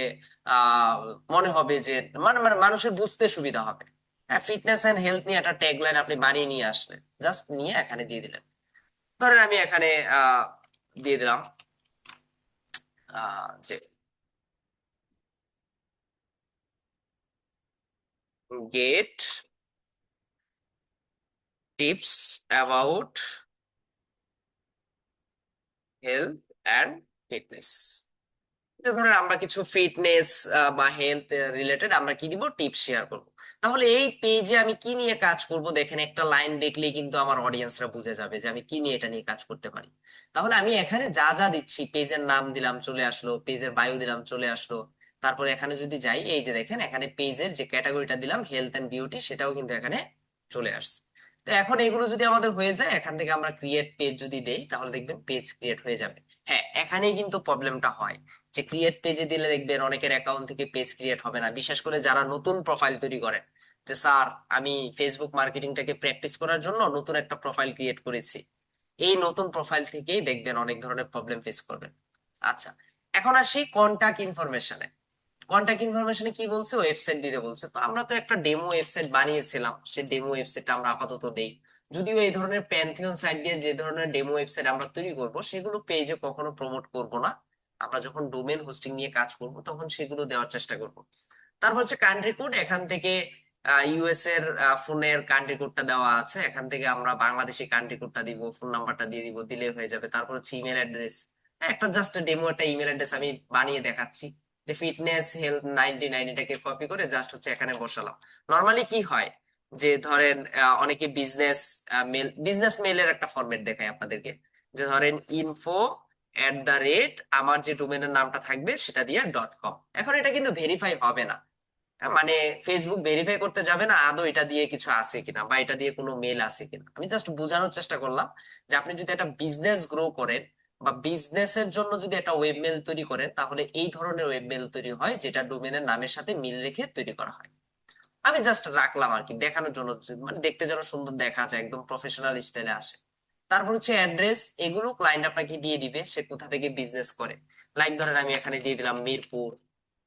আহ মনে হবে যে মানে মানে মানুষের বুঝতে সুবিধা হবে। হ্যাঁ, ফিটনেস এন্ড হেলথ নিয়ে একটা ট্যাগ লাইন আপনি বানিয়ে নিয়ে আসলেন, জাস্ট নিয়ে এখানে দিয়ে দিলেন। ধরেন আমি এখানে আহ দিয়ে দিলাম যে get tips about health and fitness. ধরেন আমরা কিছু ফিটনেস বা হেলথ রিলেটেড আমরা কি দিব, টিপস শেয়ার করব। তাহলে এই পেজে আমি কি নিয়ে কাজ করব, দেখেন একটা লাইন দেখলেই কিন্তু আমার অডিয়েন্সরা বুঝে যাবে যে আমি কি নিয়ে এটা নিয়ে কাজ করতে পারি। তাহলে আমি এখানে যা যা দিচ্ছি, পেজের নাম দিলাম চলে আসলো, পেজের বায়ো দিলাম চলে আসলো। তারপরে এখানে যদি যাই, এই যে দেখেন এখানে পেজের যে ক্যাটাগরিটা দিলাম হেলথ এন্ড বিউটি, সেটাও কিন্তু এখানে চলে আসছে। তো এখন এগুলো যদি আমাদের হয়ে যায়, এখান থেকে আমরা ক্রিয়েট পেজ যদি দেই, তাহলে দেখবেন পেজ ক্রিয়েট হয়ে যাবে। হ্যাঁ, এখানেই কিন্তু প্রবলেমটা হয় যে ক্রিয়েট পেজে দিলে দেখবেন অনেকের অ্যাকাউন্ট থেকে পেজ ক্রিয়েট হবে না, বিশেষ করে যারা নতুন প্রোফাইল তৈরি করেন। যে স্যার, আমি ফেসবুক মার্কেটিংটাকে প্র্যাকটিস করার জন্য নতুন একটা প্রোফাইল ক্রিয়েট করেছি, এই নতুন প্রোফাইল থেকেই দেখবেন অনেক ধরনের প্রবলেম ফেস করবেন। আচ্ছা, এখন আসি কন্টাক্ট ইনফরমেশনে। কন্টাক্ট ইনফরমেশনে কি বলছে, ওয়েবসাইট দিতে বলছে। তো আমরা তো একটা ডেমো ওয়েবসাইট বানিয়েছিলাম, সেই ডেমো ওয়েবসাইটটা আমরা আপাতত দেই। যদিও এই ধরনের প্যান্থিয়ন সাইট দিয়ে যে ধরনের ডেমো ওয়েবসাইট আমরা তৈরি করব, সেগুলো পেজে কখনো প্রমোট করব না। আমরা যখন ডোমেন হোস্টিং নিয়ে কাজ করব, তখন সেগুলো দেওয়ার চেষ্টা করব। তারপর হচ্ছে কান্ট্রি কোড, এখান থেকে ইউএস এর ফোনের কান্ট্রি কোডটা দেওয়া আছে, এখান থেকে আমরা বাংলাদেশি কান্ট্রি কোডটা দিব, ফোন নাম্বারটা দিয়ে দিব, দিলে হয়ে যাবে। তারপর হচ্ছে ইমেল অ্যাড্রেস, একটা জাস্ট ডেমো একটা ইমেল অ্যাড্রেস আমি বানিয়ে দেখাচ্ছি, যে ফিটনেস হেলথ 99 এটাকে কপি করে জাস্ট হচ্ছে এখানে বসালাম। নর্মালি কি হয়, যে ধরেন অনেকে বিজনেস মেলের একটা ফরম্যাট দেখায় আপনাদেরকে, যে ধরেন info@, আমার যে ডোমেনের নামটা থাকবে সেটা দিয়ে .com। এখন এটা কিন্তু ভেরিফাই হবে না, মানে ফেসবুক ভেরিফাই করতে যাবে না আদৌ এটা দিয়ে কিছু আছে কিনা বা এটা দিয়ে কোনো মেল আছে কিনা। আমি জাস্ট বোঝানোর চেষ্টা করলাম যে আপনি যদি একটা বিজনেস গ্রো করেন বা বিজনেসের জন্য যদি একটা ওয়েব মেল তৈরি করেন, তাহলে এই ধরনের ওয়েব মেল তৈরি হয় যেটা ডোমেনের নামের সাথে মিল রেখে তৈরি করা হয়। আমি জাস্ট রাখলাম আর কি দেখানোর জন্য, যে মানে দেখতে যেন সুন্দর দেখা যায়, একদম প্রফেশনাল স্টাইলে আসে। তারপর হচ্ছে অ্যাড্রেস, এগুলো ক্লায়েন্ট আপনাকে দিয়ে দিবে সে কোথা থেকে বিজনেস করে। লাইক ধরেন আমি এখানে দিয়ে দিলাম মিরপুর,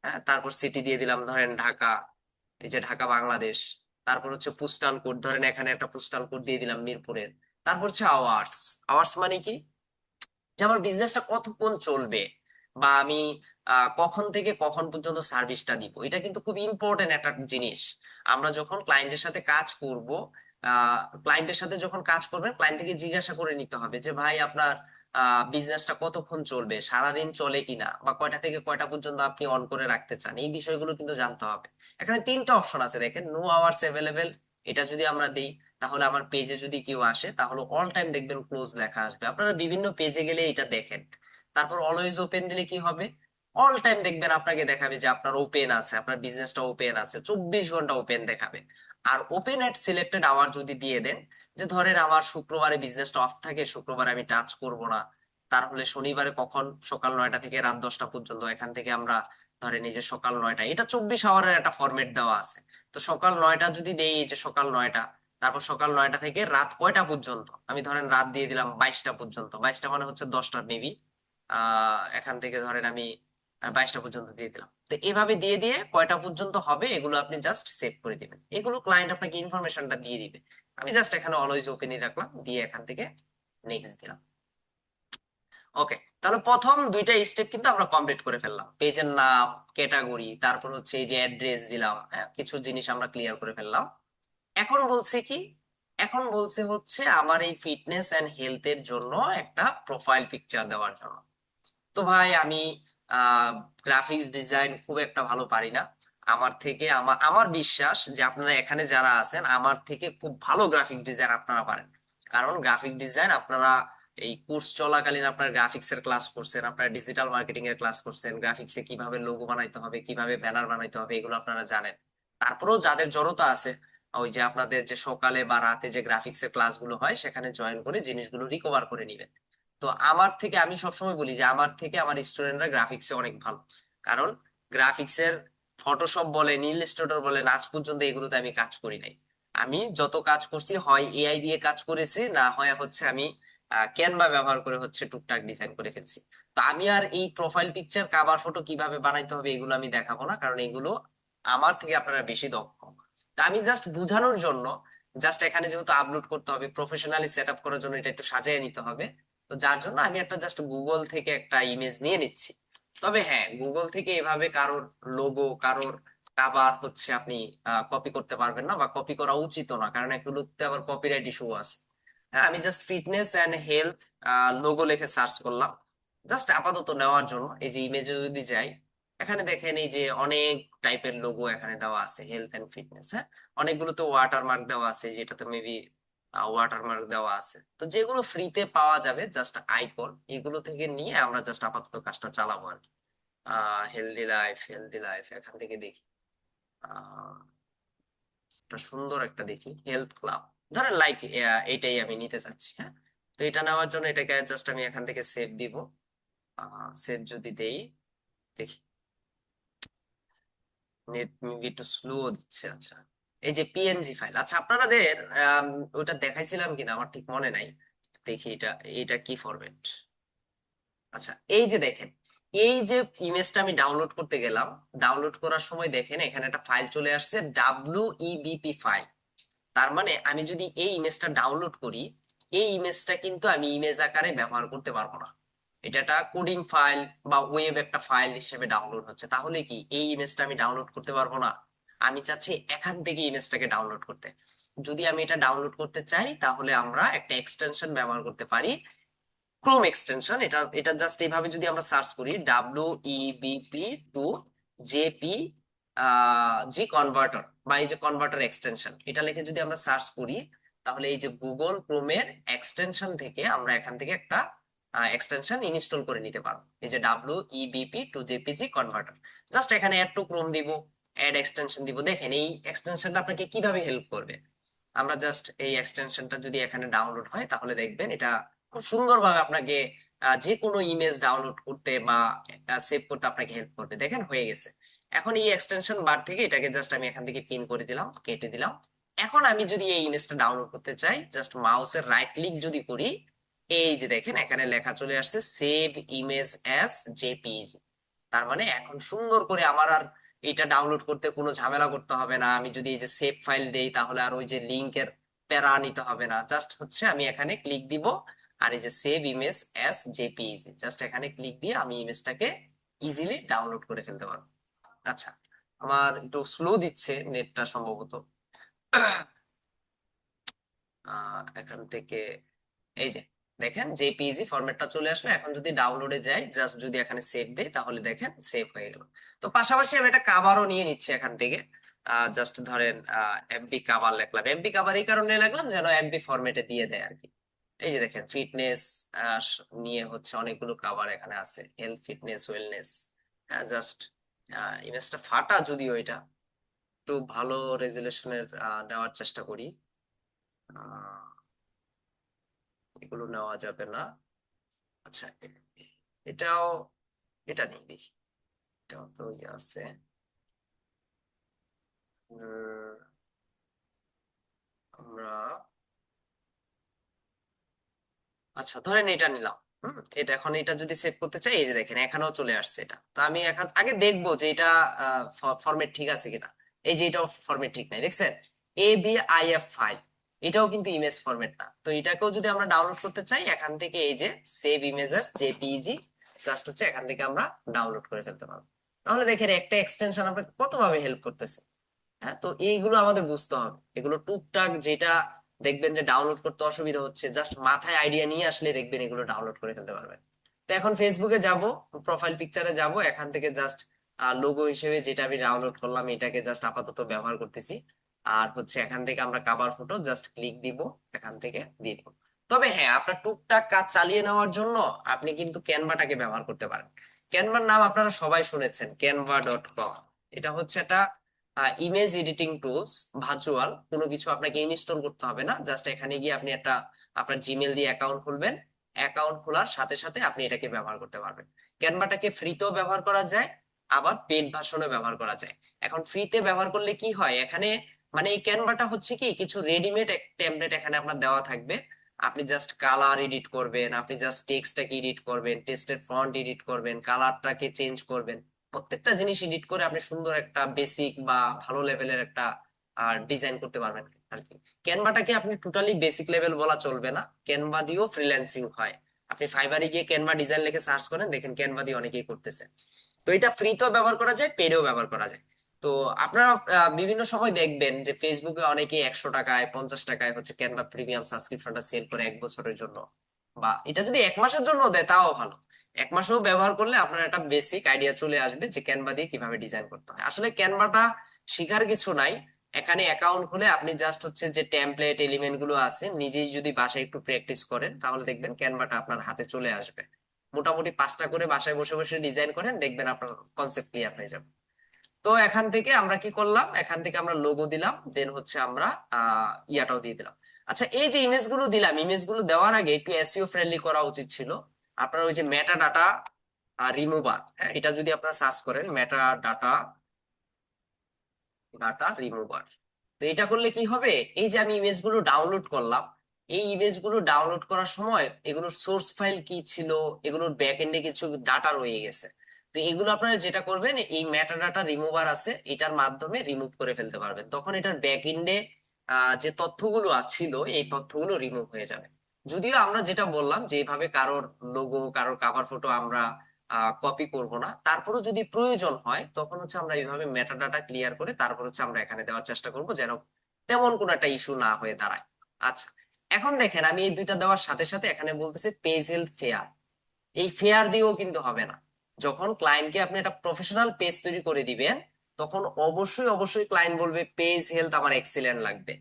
হ্যাঁ, তারপর সিটি দিয়ে দিলাম ধরেন ঢাকা, এই যে ঢাকা বাংলাদেশ। তারপর হচ্ছে পোস্টাল কোড, ধরেন এখানে একটা পোস্টাল কোড দিয়ে দিলাম মিরপুরের। তারপর হচ্ছে আওয়ার্স। আওয়ার্স মানে কি, যে আমার বিজনেসটা কতক্ষণ চলবে, বা আমি কখন থেকে কখন পর্যন্ত সার্ভিসটা দিব। এটা কিন্তু খুব ইম্পর্টেন্ট একটা জিনিস। আমরা যখন ক্লায়েন্টের সাথে কাজ করব, ক্লায়েন্টের সাথে যখন কাজ করবেন, ক্লায়েন্ট থেকে জিজ্ঞাসা করে নিতে হবে যে ভাই আপনার বিজনেসটা কতক্ষণ চলবে, সারাদিন চলে কিনা, বা কয়টা থেকে কয়টা পর্যন্ত আপনি অন করে রাখতে চান, এই বিষয়গুলো কিন্তু জানতে হবে। এখানে তিনটা অপশন আছে দেখেন, নো আওয়ার্স অ্যাভেলেবেল, এটা যদি আমরা দিই, তাহলে আমার পেজে যদি কেউ আসে তাহলে অল টাইম দেখবেন ক্লোজ লেখা আসবে, আপনারা বিভিন্ন পেজে গেলে এটা দেখেন। তারপর অলওয়েজ ওপেন দিলে কি হবে, অল টাইম দেখবেন আপনাকে দেখাবে যে আপনার ওপেন আছে, আপনার বিজনেসটা ওপেন আছে, 24 ঘন্টা ওপেন দেখাবে। আর ওপেন এট সিলেক্টেড আওয়ার যদি দিয়ে দেন, যে ধরেন আমার শুক্রবারে বিজনেসটা অফ থাকে, শুক্রবারে আমি টাচ করব না, তাহলে শনিবারে কখন, সকাল 9টা থেকে রাত 10টা পর্যন্ত, এখান থেকে আমরা ধরেন এই যে সকাল 9টা, এটা 24 আওয়ারের একটা ফরম্যাট দেওয়া আছে। তো সকাল 9টা যদি দেই, এই যে সকাল 9টা, তারপর সকাল 9টা থেকে রাত কয়টা পর্যন্ত, আমি ধরেন রাত দিয়ে দিলাম 22টা পর্যন্ত, 22টা মানে হচ্ছে 10টা মেবি, এখান থেকে ধরেন আমি 22টা পর্যন্ত দিয়ে দিলাম। তো এভাবে দিয়ে দিয়ে কয়টা পর্যন্ত হবে এগুলো আপনি জাস্ট সেভ করে দিবেন, এগুলো ক্লায়েন্ট আপনাকে ইনফরমেশনটা দিয়ে দিবে। আমি জাস্ট এখানে অলওয়েজ ওপেনই রাখলাম, দিয়ে এখান থেকে নেক্সট দিলাম। ওকে, তাহলে প্রথম দুইটা স্টেপ কিন্তু আমরা কমপ্লিট করে ফেললাম, পেজের নাম, ক্যাটাগরি, তারপর হচ্ছে এই যে অ্যাড্রেস দিলাম, হ্যাঁ, কিছু জিনিস আমরা ক্লিয়ার করে ফেললাম। এখন বলছে কি, এখন বলছে হচ্ছে আমার এই ফিটনেস এন্ড হেলথের জন্য একটা প্রোফাইল পিকচার দেওয়ার জন্য। তো ভাই আমি গ্রাফিক্স ডিজাইন খুব একটা ভালো পারি না, আমার থেকে আমার আমার বিশ্বাস যে আপনারা এখানে যারা আছেন আমার থেকে খুব ভালো গ্রাফিক ডিজাইন আপনারা পারেন। কারণ গ্রাফিক ডিজাইন আপনারা এই কোর্স চলাকালীন আপনার গ্রাফিক্স এর ক্লাস করছেন, আপনারা ডিজিটাল মার্কেটিং এর ক্লাস করছেন, গ্রাফিক্সে কিভাবে লোগো বানাইতে হবে, কিভাবে ব্যানার বানাইতে হবে, এগুলো আপনারা জানেন। তারপরেও যাদের জড়তা আছে, ওই যে আপনাদের যে সকালে বা রাতে যে গ্রাফিক্স এর ক্লাসগুলো হয় সেখানে জয়েন করে জিনিসগুলো রিকভার করে নিবেন। তো আমার থেকে, আমি সবসময় বলি যে আমার থেকে আমার স্টুডেন্টরা গ্রাফিক্সে অনেক ভালো। কারণ গ্রাফিক্সের ফটোশপ বলেন, ইলাস্ট্রেটর বলেন, আজ পর্যন্ত এগুলোতে আমি কাজ করি নাই। আমি যত কাজ করছি হয় এআই দিয়ে কাজ করেছি, না হয় হচ্ছে আমি ক্যানভা ব্যবহার করে হচ্ছে টুকটাক ডিজাইন করে ফেলছি। তো আমি আর এই প্রোফাইল পিকচার কাভার ফটো কিভাবে বানাইতে হবে এগুলো আমি দেখাবো না, কারণ এগুলো আমার থেকে আপনারা বেশি দক্ষ। তা আমি জাস্ট বুঝানোর জন্য, জাস্ট এখানে যেহেতু আপলোড করতে হবে, প্রফেশনালি সেট আপ করার জন্য এটা একটু সাজিয়ে নিতে হবে। তো যার জন্য আমি একটা জাস্ট গুগল থেকে একটা ইমেজ নিয়ে নিচ্ছি। তবে হ্যাঁ, গুগল থেকে এভাবে কারোর লোগো, কারোর কাভার হচ্ছে আপনি কপি করতে পারবেন না, বা কপি করা উচিত না, কারণ এগুলোতে আবার কপিরাইট ইস্যু আছে। হ্যাঁ, আমি just fitness and health logo লিখে সার্চ করলাম, জাস্ট আপাতত নেওয়ার জন্য। এই যে ইমেজে যদি যাই, এখানে দেখেন এই যে অনেক টাইপের লোগো এখানে দেওয়া আছে, হেলথ এন্ড ফিটনেস। হ্যাঁ, অনেকগুলো তো ওয়াটারমার্ক দেওয়া আছে, যেটাতে মেবি ওয়াটারমার্ক দেওয়া আছে। তো যেগুলো ফ্রিতে পাওয়া যাবে জাস্ট আইকন, এগুলো থেকে নিয়ে আমরা জাস্ট আপাতত কাজটা চালাবো আর কি। হেলদি লাইফ, হেলদি লাইফ এখান থেকে দেখি। আহ একটা সুন্দর একটা দেখি, হেলথ ক্লাব ধরেন, লাইক এটাই আমি নিতে চাচ্ছি। হ্যাঁ, তো এটা নেওয়ার জন্য এটাকে জাস্ট আমি এখান থেকে সেভ দিব। সেভ যদি দেই, দেখি নেট মেবি একটু স্লো দিচ্ছে। আচ্ছা, এই যে পিএনজি ফাইল, আচ্ছা আপনাদের ওটা দেখাইছিলাম কিনা আমার ঠিক মনে নাই। দেখি এটা, এটা কি ফরম্যাট। আচ্ছা, এই যে দেখেন, এই যে ইমেজটা আমি ডাউনলোড করতে গেলাম, ডাউনলোড করার সময় দেখেন এখানে একটা ফাইল চলে আসছে, ডাব্লিউইবিপি ফাইল। তার মানে আমি যদি এই ইমেজটা ডাউনলোড করি, এই ইমেজটা কিন্তু আমি ইমেজ আকারে ব্যবহার করতে পারবো না। এটা একটা কোডিং ফাইল বা ওয়েব একটা ফাইল হিসেবে ডাউনলোড হচ্ছে, তাহলে কি এই ইমেজটা আমি ডাউনলোড করতে পারবো না। আমি চাচ্ছি এখান থেকে ইমেজটাকে ডাউনলোড করতে। যদি আমি এটা ডাউনলোড করতে চাই, তাহলে আমরা একটা এক্সটেনশন ব্যবহার করতে পারি, ক্রোম এক্সটেনশন। এটা এটা জাস্ট এইভাবে যদি আমরা সার্চ করি, WEBP2 JP জি কনভার্টার, বা এই যে কনভার্টার এক্সটেনশন, এটা লিখে যদি আমরা সার্চ করি, তাহলে এই যে গুগল ক্রোমের এক্সটেনশন থেকে আমরা এখান থেকে একটা এক্সটেনশন ইনস্টল করে নিতে পারবো। এই যে WEBP2 JPG কনভার্টার, জাস্ট এখানে অ্যাড টু ক্রোম দিব, অ্যাড এক্সটেনশন দিব। দেখেন এই এক্সটেনশনটা আপনাকে কিভাবে হেল্প করবে। আমরা জাস্ট এই এক্সটেনশনটা যদি এখানে ডাউনলোড হয়, তাহলে দেখবেন এটা খুব সুন্দরভাবে আপনাকে যে কোনো ইমেজ ডাউনলোড করতে বা সেভ করতে আপনাকে হেল্প করবে। দেখেন হয়ে গেছে। এখন এই এক্সটেনশন বার থেকে এটাকে জাস্ট আমি এখান থেকে পিন করে দিলাম, কেটে দিলাম। এখন আমি যদি এই ইমেজটা ডাউনলোড করতে চাই, জাস্ট মাউসের রাইট ক্লিক যদি করি, এই যে দেখেন এখানে লেখা চলে আসছে সেভ ইমেজ অ্যাজ জেপিইজি। তার মানে এখন সুন্দর করে আমার আর এটা ডাউনলোড করতে কোনো ঝামেলা করতে হবে না। আমি যদি এই যে সেভ ফাইল দেই, তাহলে আর ওই যে লিংকের প্যারা নিতে হবে না। জাস্ট হচ্ছে আমি এখানে ক্লিক দিব, আর এই যে save image as JPEG, just এখানে ক্লিক দিয়ে আমি ইমেজটাকে ইজিলি ডাউনলোড করে ফেলতে পারবো। আচ্ছা, আমার একটু স্লো দিচ্ছে নেটটা সম্ভবত। এখান থেকে এই যে দেখেন জেপিইজি ফরম্যাটটা চলে আসলো। এখন যদি ডাউনলোডে যাই, জাস্ট যদি এখানে সেভ দেই, তাহলে দেখেন সেভ হয়ে গেল। তো পাশাপাশি আমি একটা কাভারও নিয়ে নিচ্ছি এখান থেকে। জাস্ট ধরেন এমপি কাভার লিখলাম। এমপি কাভার এই কারণে লিখলাম যেন এমপি ফরম্যাটে দিয়ে দেয় আর কি। এই যে দেখেন ফিটনেস নিয়ে হচ্ছে অনেকগুলো কাভার এখানে আছে, হেলথ ফিটনেস ওয়েলনেস। হ্যাঁ, জাস্ট ইমেজটা ফাটা যদিও, এটা একটু ভালো রেজুলেশনের নেওয়ার চেষ্টা করি। আহ, এগুলো নেওয়া যাবে না। আচ্ছা, এটাও, এটা নেই দেখি, এটাও তো ইয়ে আছে। উম, আমরা, আচ্ছা ধরেন এটা নিলাম। এটা এখন এটা যদি সেভ করতে চাই, এই যে দেখেন এখানেও চলে আসছে এটা। তো আমি এখন আগে দেখবো যে এটা ফরম্যাট ঠিক আছে কিনা। এই যে এটাও ফরম্যাট ঠিক নাই, দেখছেন, ABIF ফাইল, এটাও কিন্তু ইমেজ ফরম্যাট না। তো এটাকেও যদি আমরা ডাউনলোড করতে চাই, এখান থেকে এই যে সেভ ইমেজেস জেপিইজি, জাস্ট হচ্ছে এখান থেকে আমরা ডাউনলোড করে ফেলতে পারবো। তাহলে দেখেন একটা এক্সটেনশন আপনাকে কতভাবে হেল্প করতেছে। হ্যাঁ, তো এইগুলো আমাদের বুঝতে হবে। এগুলো টুকটাক যেটা দেখবেন যে ডাউনলোড করতে অসুবিধা হচ্ছে, জাস্ট মাথায় আইডিয়া নিয়ে আসলে দেখবেন এগুলো ডাউনলোড করে ফেলতে পারবেন। তো এখন ফেসবুকে যাব, প্রোফাইল পিকচারে যাব, এখান থেকে জাস্ট লোগো হিসেবে যেটা আমি ডাউনলোড করলাম এটাকে জাস্ট আপাতত ব্যবহার করতেছি। আর হচ্ছে এখান থেকে আমরা কাভার ফটো জাস্ট ক্লিক দিব, এখান থেকে দিয়ে দিব। তবে হ্যাঁ, আপনার টুকটাক কাজ চালিয়ে নেওয়ার জন্য আপনি কিন্তু ক্যানভাটাকে ব্যবহার করতে পারেন। ক্যানভার নাম আপনারা সবাই শুনেছেন, canva.com। এটা হচ্ছে একটা ইমেজ এডিটিং টুলস, ভার্চুয়াল। কোনো কিছু আপনাকে ইনস্টল করতে হবে না, জাস্ট এখানে গিয়ে আপনি একটা আপনার জিমেল দিয়ে অ্যাকাউন্ট খুলবেন। অ্যাকাউন্ট খোলার সাথে সাথে আপনি এটাকে ব্যবহার করতে পারবেন। ক্যানভাটাকে ফ্রিতেও ব্যবহার করা যায়, আবার পেড ভার্সনে ব্যবহার করা যায়। এখন ফ্রিতে ব্যবহার করলে কি হয়, এখানে মানে এই ক্যানভাটা হচ্ছে কি কিছু রেডিমেড টেমপ্লেট এখানে আপনার দেওয়া থাকবে। আপনি জাস্ট কালার এডিট করবেন, আপনি জাস্ট টেক্সটটাকে এডিট করবেন, টেক্সটের ফন্ট এডিট করবেন, কালারটাকে চেঞ্জ করবেন। প্রত্যেকটা জিনিস এডিট করে আপনি সুন্দর একটা বেসিক বা ভালো লেভেলের একটা ডিজাইন করতে পারবেন আর কি। ক্যানভাটাকে আপনি টোটালি বেসিক লেভেল বলা চলবে না, ক্যানভা দিয়েও ফ্রিল্যান্সিং হয়। আপনি ফাইবারে গিয়ে ক্যানভা ডিজাইন লিখে সার্চ করেন, দেখেন ক্যানভা দিয়ে অনেকেই করতেছে। তো এটা ফ্রিতেও ব্যবহার করা যায়, পেডেও ব্যবহার করা যায়। তো আপনারা বিভিন্ন সময় দেখবেন যে ফেসবুকে অনেকে 100 টাকায় 50 টাকায় হচ্ছে ক্যানভা প্রিমিয়াম সাবস্ক্রিপশনটা সেল করে 1 বছরের জন্য, বা এটা যদি 1 মাসের জন্য দেয় তাও ভালো। 1 মাসও ব্যবহার করলে আপনার একটা বেসিক আইডিয়া চলে আসবে যে ক্যানভা দিয়ে কিভাবে ডিজাইন করতে হয়। আসলে ক্যানভাটা শিখার কিছু নাই, এখানে অ্যাকাউন্ট খুলে আপনি জাস্ট হচ্ছে যে টেমপ্লেট এলিমেন্ট গুলো আছে নিজেই যদি বাসায় একটু প্র্যাকটিস করেন তাহলে দেখবেন ক্যানভাটা আপনার হাতে চলে আসবে। মোটামুটি 5টা করে বাসায় বসে বসে ডিজাইন করেন, দেখবেন আপনার কনসেপ্ট ক্লিয়ার হয়ে যাবে। তো এখান থেকে আমরা কি করলাম, এখান থেকে আমরা লোগো দিলাম, দেন হচ্ছে আমরা ইয়াটাও দিয়ে দিলাম। আচ্ছা, এই যে ইমেজ গুলো দিলাম, ইমেজ গুলো দেওয়ার আগে একটু এসইও ফ্রেন্ডলি করা উচিত ছিল। আপনার ওই যে মেটা ডাটা রিমুভার, হ্যাঁ, এটা যদি আপনারা সার্চ করেন মেটা ডাটা ডাটা রিমুভার, তো এটা করলে কি হবে, এই যে আমি ইমেজ গুলো ডাউনলোড করলাম, এই ইমেজ গুলো ডাউনলোড করার সময় এগুলোর সোর্স ফাইল কি ছিল, এগুলোর ব্যাক এন্ডে কিছু ডাটা রয়ে গেছে। তো এগুলো আপনারা যেটা করবেন, এই মেটা ডাটা রিমুভার আছে এটার মাধ্যমে রিমুভ করে ফেলতে পারবেন, তখন এটার ব্যাক এন্ডে যে তথ্যগুলো ছিল এই তথ্যগুলো রিমুভ হয়ে যাবে। যদিও আমরা যেটা বললাম যে এইভাবে কারোর লোগো কারোর কাভার ফটো আমরা কপি করব না, তারপরেও যদি প্রয়োজন হয় তখন হচ্ছে আমরা এইভাবে মেটা ডাটা ক্লিয়ার করে তারপর হচ্ছে আমরা এখানে দেওয়ার চেষ্টা করব, যেন তেমন কোনো একটা ইস্যু না হয়ে দাঁড়ায়। আচ্ছা, এখন দেখেন আমি এই দুইটা দেওয়ার সাথে সাথে এখানে বলতেছে পেজ হেলথ ফেয়ার, এই ফেয়ার দিয়েও কিন্তু হবে না। যখন ক্লায়েন্টকে আপনি একটা প্রফেশনাল পেজ তৈরি করে দিবেন তখন অবশ্যই অবশ্যই ক্লায়েন্ট বলবে পেজ হেলথ আমার এক্সিলেন্ট লাগবে।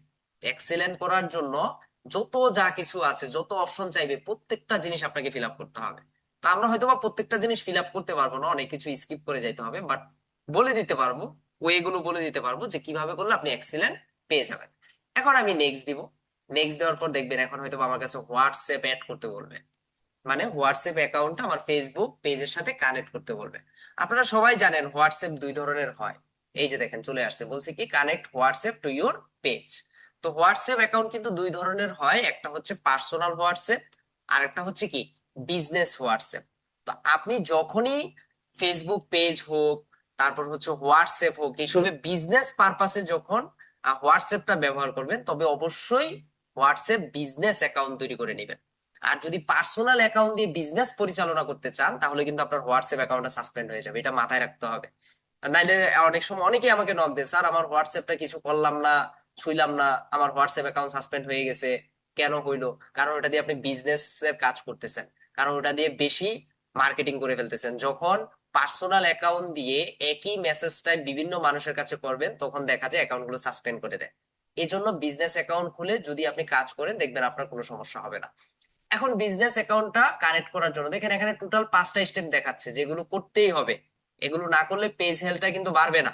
এক্সিলেন্ট করার জন্য যত যা কিছু আছে, যত অপশন চাইবে প্রত্যেকটা জিনিস আপনাকে ফিল আপ করতে হবে। তো আমরা হয়তো বা প্রত্যেকটা জিনিস ফিল আপ করতে পারবো না, অনেক কিছু স্কিপ করে যাইতে হবে, বাট বলে দিতে পারবো, ওয়ে গুলো বলে দিতে পারবো যে কিভাবে করলে আপনি এক্সিলেন্ট পেয়ে যাবেন। এখন আমি নেক্সট দিব, নেক্সট দেওয়ার পর দেখবেন এখন হয়তো বা আমার কাছে হোয়াটসঅ্যাপ অ্যাড করতে বলবে, মানে হোয়াটসঅ্যাপ অ্যাকাউন্টটা আমার ফেসবুক পেজের সাথে কানেক্ট করতে বলবে। আপনারা সবাই জানেন হোয়াটসঅ্যাপ দুই ধরনের হয়, এই যে দেখেন চলে আসছে, বলছে কি connect WhatsApp to your page. তো হোয়াটসঅ্যাপ অ্যাকাউন্ট কিন্তু দুই ধরনের হয়, একটা হচ্ছে পার্সোনাল হোয়াটসঅ্যাপ আর একটা হচ্ছে কি বিজনেস হোয়াটসঅ্যাপ। তো আপনি যখনই ফেসবুক পেজ হোক তারপর হচ্ছে হোয়াটসঅ্যাপ হোক এইসবে বিজনেস পারপাসে যখন হোয়াটসঅ্যাপটা ব্যবহার করবেন তবে অবশ্যই হোয়াটসঅ্যাপ বিজনেস অ্যাকাউন্ট তৈরি করে নেবেন। আর যদি পার্সোনাল অ্যাকাউন্ট দিয়ে বিজনেস পরিচালনা করতে চান তাহলে কিন্তু আপনার হোয়াটসঅ্যাপ অ্যাকাউন্টটা সাসপেন্ড হয়ে যাবে, এটা মাথায় রাখতে হবে। আর নাইলে অনেক সময় অনেকেই আমাকে নক দেয়, স্যার আমার হোয়াটসঅ্যাপটা কিছু করলাম না, ছুইলাম না, আমার হোয়াটসঅ্যাপ অ্যাকাউন্ট সাসপেন্ড হয়ে গেছে। কেন হইলো? কারণ ওটা দিয়ে আপনি বিজনেস এর কাজ করতেছেন, কারণ ওটা দিয়ে বেশি মার্কেটিং করে ফেলতেছেন। যখন পার্সোনাল অ্যাকাউন্ট দিয়ে একই মেসেজটাই বিভিন্ন মানুষের কাছে করবেন তখন দেখা যায় অ্যাকাউন্ট গুলো সাসপেন্ড করে দেয়। এই জন্য বিজনেস অ্যাকাউন্ট খুলে যদি আপনি কাজ করেন দেখবেন আপনার কোনো সমস্যা হবে না। এখন বিজনেস অ্যাকাউন্টটা কানেক্ট করার জন্য দেখেন এখানে টোটাল 5টা স্টেপ দেখাচ্ছে যেগুলো করতেই হবে, এগুলো না করলে পেজ হেলথটা কিন্তু বাড়বে না।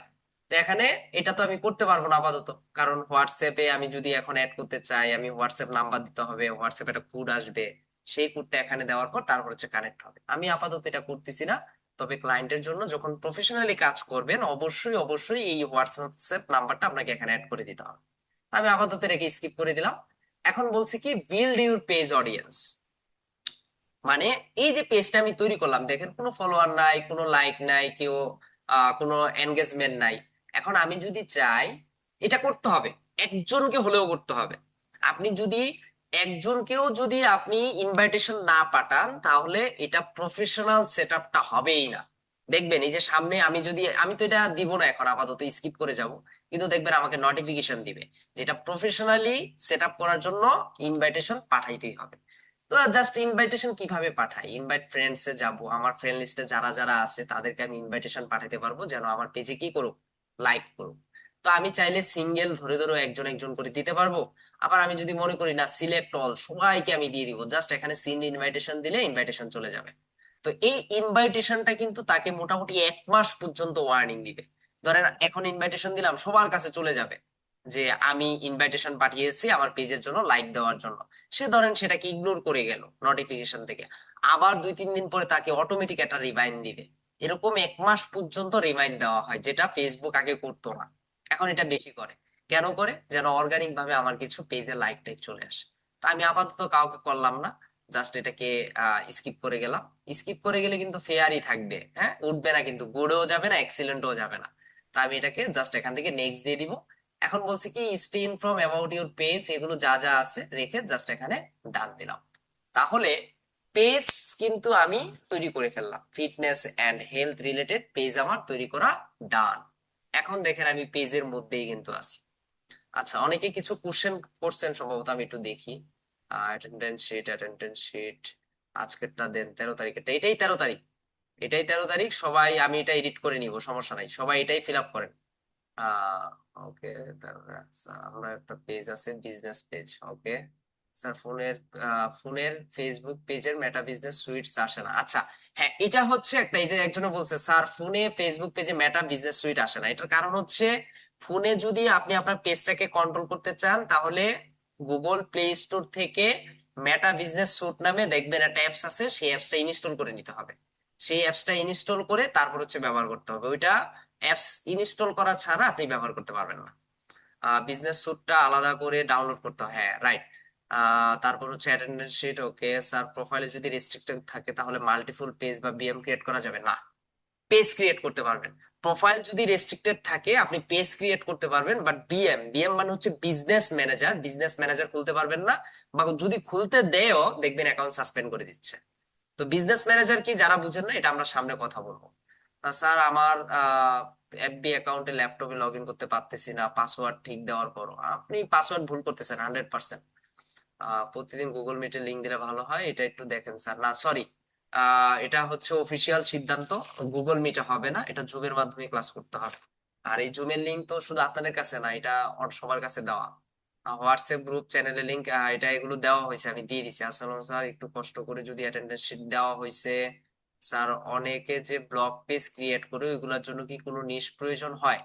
তো এখানে এটা তো আমি করতে পারবো না আপাতত, কারণ হোয়াটসঅ্যাপে আমি যদি এখন অ্যাড করতে চাই আমি হোয়াটসঅ্যাপ নাম্বার দিতে হবে, হোয়াটসঅ্যাপে একটা কোড আসবে, সেই কোডটা এখানে দেওয়ার পর তারপর হচ্ছে কানেক্ট হবে। আমি আপাতত এটা করতেছি না, তবে ক্লায়েন্টের জন্য যখন প্রফেশনালি কাজ করবেন অবশ্যই অবশ্যই এই হোয়াটসঅ্যাপ নাম্বারটা আপনাকে এখানে অ্যাড করে দিতে হবে। আমি আপাতত এটাকে স্কিপ করে দিলাম। এখন বলছি কি বিল্ড ইউর পেজ অডিয়েন্স, মানে এই যে পেজটা আমি তৈরি করলাম দেখেন কোনো ফলোয়ার নাই, কোনো লাইক নাই, কেউ কোনো এনগেজমেন্ট নাই। এখন আমি যদি চাই এটা করতে হবে, একজনকে হলেও করতে হবে। আপনি যদি একজনকেও যদি আপনি ইনভাইটেশন না পাঠান তাহলে এটা প্রফেশনাল সেটআপটা হবেই না। দেখবেন এই যে সামনে আমি যদি, আমি তো এটা দিব না এখন আপাতত স্কিপ করে যাব, কিন্তু দেখবেন আমাকে নোটিফিকেশন দিবে যেটা প্রফেশনালি সেটআপ করার জন্য ইনভাইটেশন পাঠাইতেই হবে। তো জাস্ট ইনভাইটেশন কিভাবে পাঠাই, ইনভাইট ফ্রেন্ডস এ যাব, আমার ফ্রেন্ড লিস্টে যারা যারা আছে তাদেরকে আমি ইনভাইটেশন পাঠাতে পারবো যেন আমার পেজে কি করুক, লাইক করুক। তো আমি চাইলে সিঙ্গেল ধরে ধরে একজন একজন করে দিতে পারবো, আবার আমি যদি মনে করি না সিলেক্ট অল সবাইকে আমি দিয়ে দিব, জাস্ট এখানে সিন ইনভাইটেশন দিলে ইনভাইটেশন চলে যাবে। তো এই ইনভাইটেশনটা কিন্তু তাকে মোটামুটি 1 মাস পর্যন্ত ওয়ার্নিং দিবে। ধরেন এখন ইনভাইটেশন দিলাম সবার কাছে চলে যাবে যে আমি ইনভাইটেশন পাঠিয়েছি আমার পেজের জন্য লাইক দেওয়ার জন্য, সে ধরেন সেটাকে ইগনোর করে গেল নোটিফিকেশন থেকে, আবার 2-3 দিন পরে তাকে অটোমেটিক একটা রিমাইন্ড দিবে। এরকম 1 মাস পর্যন্ত রিমাইন্ড দেওয়া হয়, যেটা ফেসবুক আগে করতো না, এখন এটা বেশি করে। কেন করে? যেন অর্গানিক ভাবে আমার কিছু পেজে লাইক টাইক চলে আসে। তা আমি আপাতত কাউকে করলাম না, জাস্ট এটাকে স্কিপ করে গেলাম। স্কিপ করে গেলে কিন্তু ফেয়ারই থাকবে, হ্যাঁ, উঠবে না, কিন্তু গুডও যাবে না এক্সিলেন্টও যাবে না। তা আমি এটাকে জাস্ট এখান থেকে নেক্সট দিয়ে দিব। এখন বলছে কি stay inform about your page, এগুলো যা যা আছে রেখে জাস্ট এখানে ডান দিলাম। তাহলে পেজ কিন্তু আমি তৈরি করে ফেললাম, fitness and health related page আমার তৈরি করা ডান। এখন দেখেন আমি পেজের মধ্যেই কিন্তু আছি। আচ্ছা, অনেকে কিছু কোশ্চেন করছেন সম্ভবত, আমি একটু দেখি। অ্যাটেন্ডেন্স শিট, অ্যাটেন্ডেন্স শিট, আজকেরটা দেন 13 তারিখেরটা, এটাই 13 তারিখ সবাই, আমি এটা এডিট করে নিব, সমস্যা নাই, সবাই এটাই ফিল আপ করেন। আহ ওকে, তারপরে স্যার আমরা একটা পেজ আছে বিজনেস পেজ, ওকে স্যার ফোনের ফেসবুক পেজের মেটা বিজনেস সুইটস আসে না, আচ্ছা। হ্যাঁ, এটা হচ্ছে একটা, এই যে একজনে বলছে স্যার ফোনে ফেসবুক পেজে মেটা বিজনেস সুইট আসে না, এটার কারণ হচ্ছে ফোনে যদি আপনি আপনার পেজটাকে কন্ট্রোল করতে চান তাহলে গুগল প্লে স্টোর থেকে মেটা বিজনেস সুট নামে দেখবেন একটা অ্যাপস আছে, সেই অ্যাপসটা ইনস্টল করে নিতে হবে। সেই অ্যাপসটা ইনস্টল করে তারপর হচ্ছে ব্যবহার করতে হবে, ওইটা অ্যাপস ইনস্টল করা ছাড়া আপনি ব্যবহার করতে পারবেন না। বিজনেস স্যুটটা আলাদা করে ডাউনলোড করতে হয়, হ্যাঁ রাইট। তারপর হচ্ছে অ্যাটেন্ডেন্স শিট, ওকে স্যার প্রোফাইলে যদি রেস্ট্রিক্টেড থাকে তাহলে মাল্টিপল পেজ বা বিএম ক্রিয়েট করা যাবে না, পেজ ক্রিয়েট করতে পারবেন। প্রোফাইল যদি রেস্ট্রিক্টেড থাকে আপনি পেজ ক্রিয়েট করতে পারবেন, বাট বিএম মানে হচ্ছে বিজনেস ম্যানেজার খুলতে পারবেন না, বা যদি খুলতে দেয়ও দেখবেন অ্যাকাউন্ট সাসপেন্ড করে দিচ্ছে। তো বিজনেস ম্যানেজার কি, যারা বুঝেন না এটা আমরা সামনে কথা বলবো। স্যার আমার এফবি অ্যাকাউন্টে ল্যাপটপে লগ ইন করতে পারতেছি না পাসওয়ার্ড ঠিক দেওয়ার পর, আপনি পাসওয়ার্ড ভুল করতেছেন 100%। প্রতিদিন গুগল মিটে লিংক দিলে ভালো হয়, এটা একটু দেখেন স্যার। না সরি, এটা হচ্ছে অফিসিয়াল সিদ্ধান্ত, গুগল মিটে হবে না, এটা জুমের মাধ্যমে ক্লাস করতে হবে। আর এই জুমের লিংক তো শুধু আপনাদের কাছে না, এটা সবার কাছে দেওয়া। হোয়াটসঅ্যাপ গ্রুপ চ্যানেলের লিংক, এটা এগুলো দেওয়া হয়েছে, আমি দিয়ে দিছি। আসলে স্যার একটু কষ্ট করে যদি অ্যাটেন্ডেন্স শিট দেওয়া হয়েছে স্যার, অনেকে যে ব্লগ পেজ ক্রিয়েট করে ওইগুলোর জন্য কি কোনো নিশ প্রয়োজন হয়?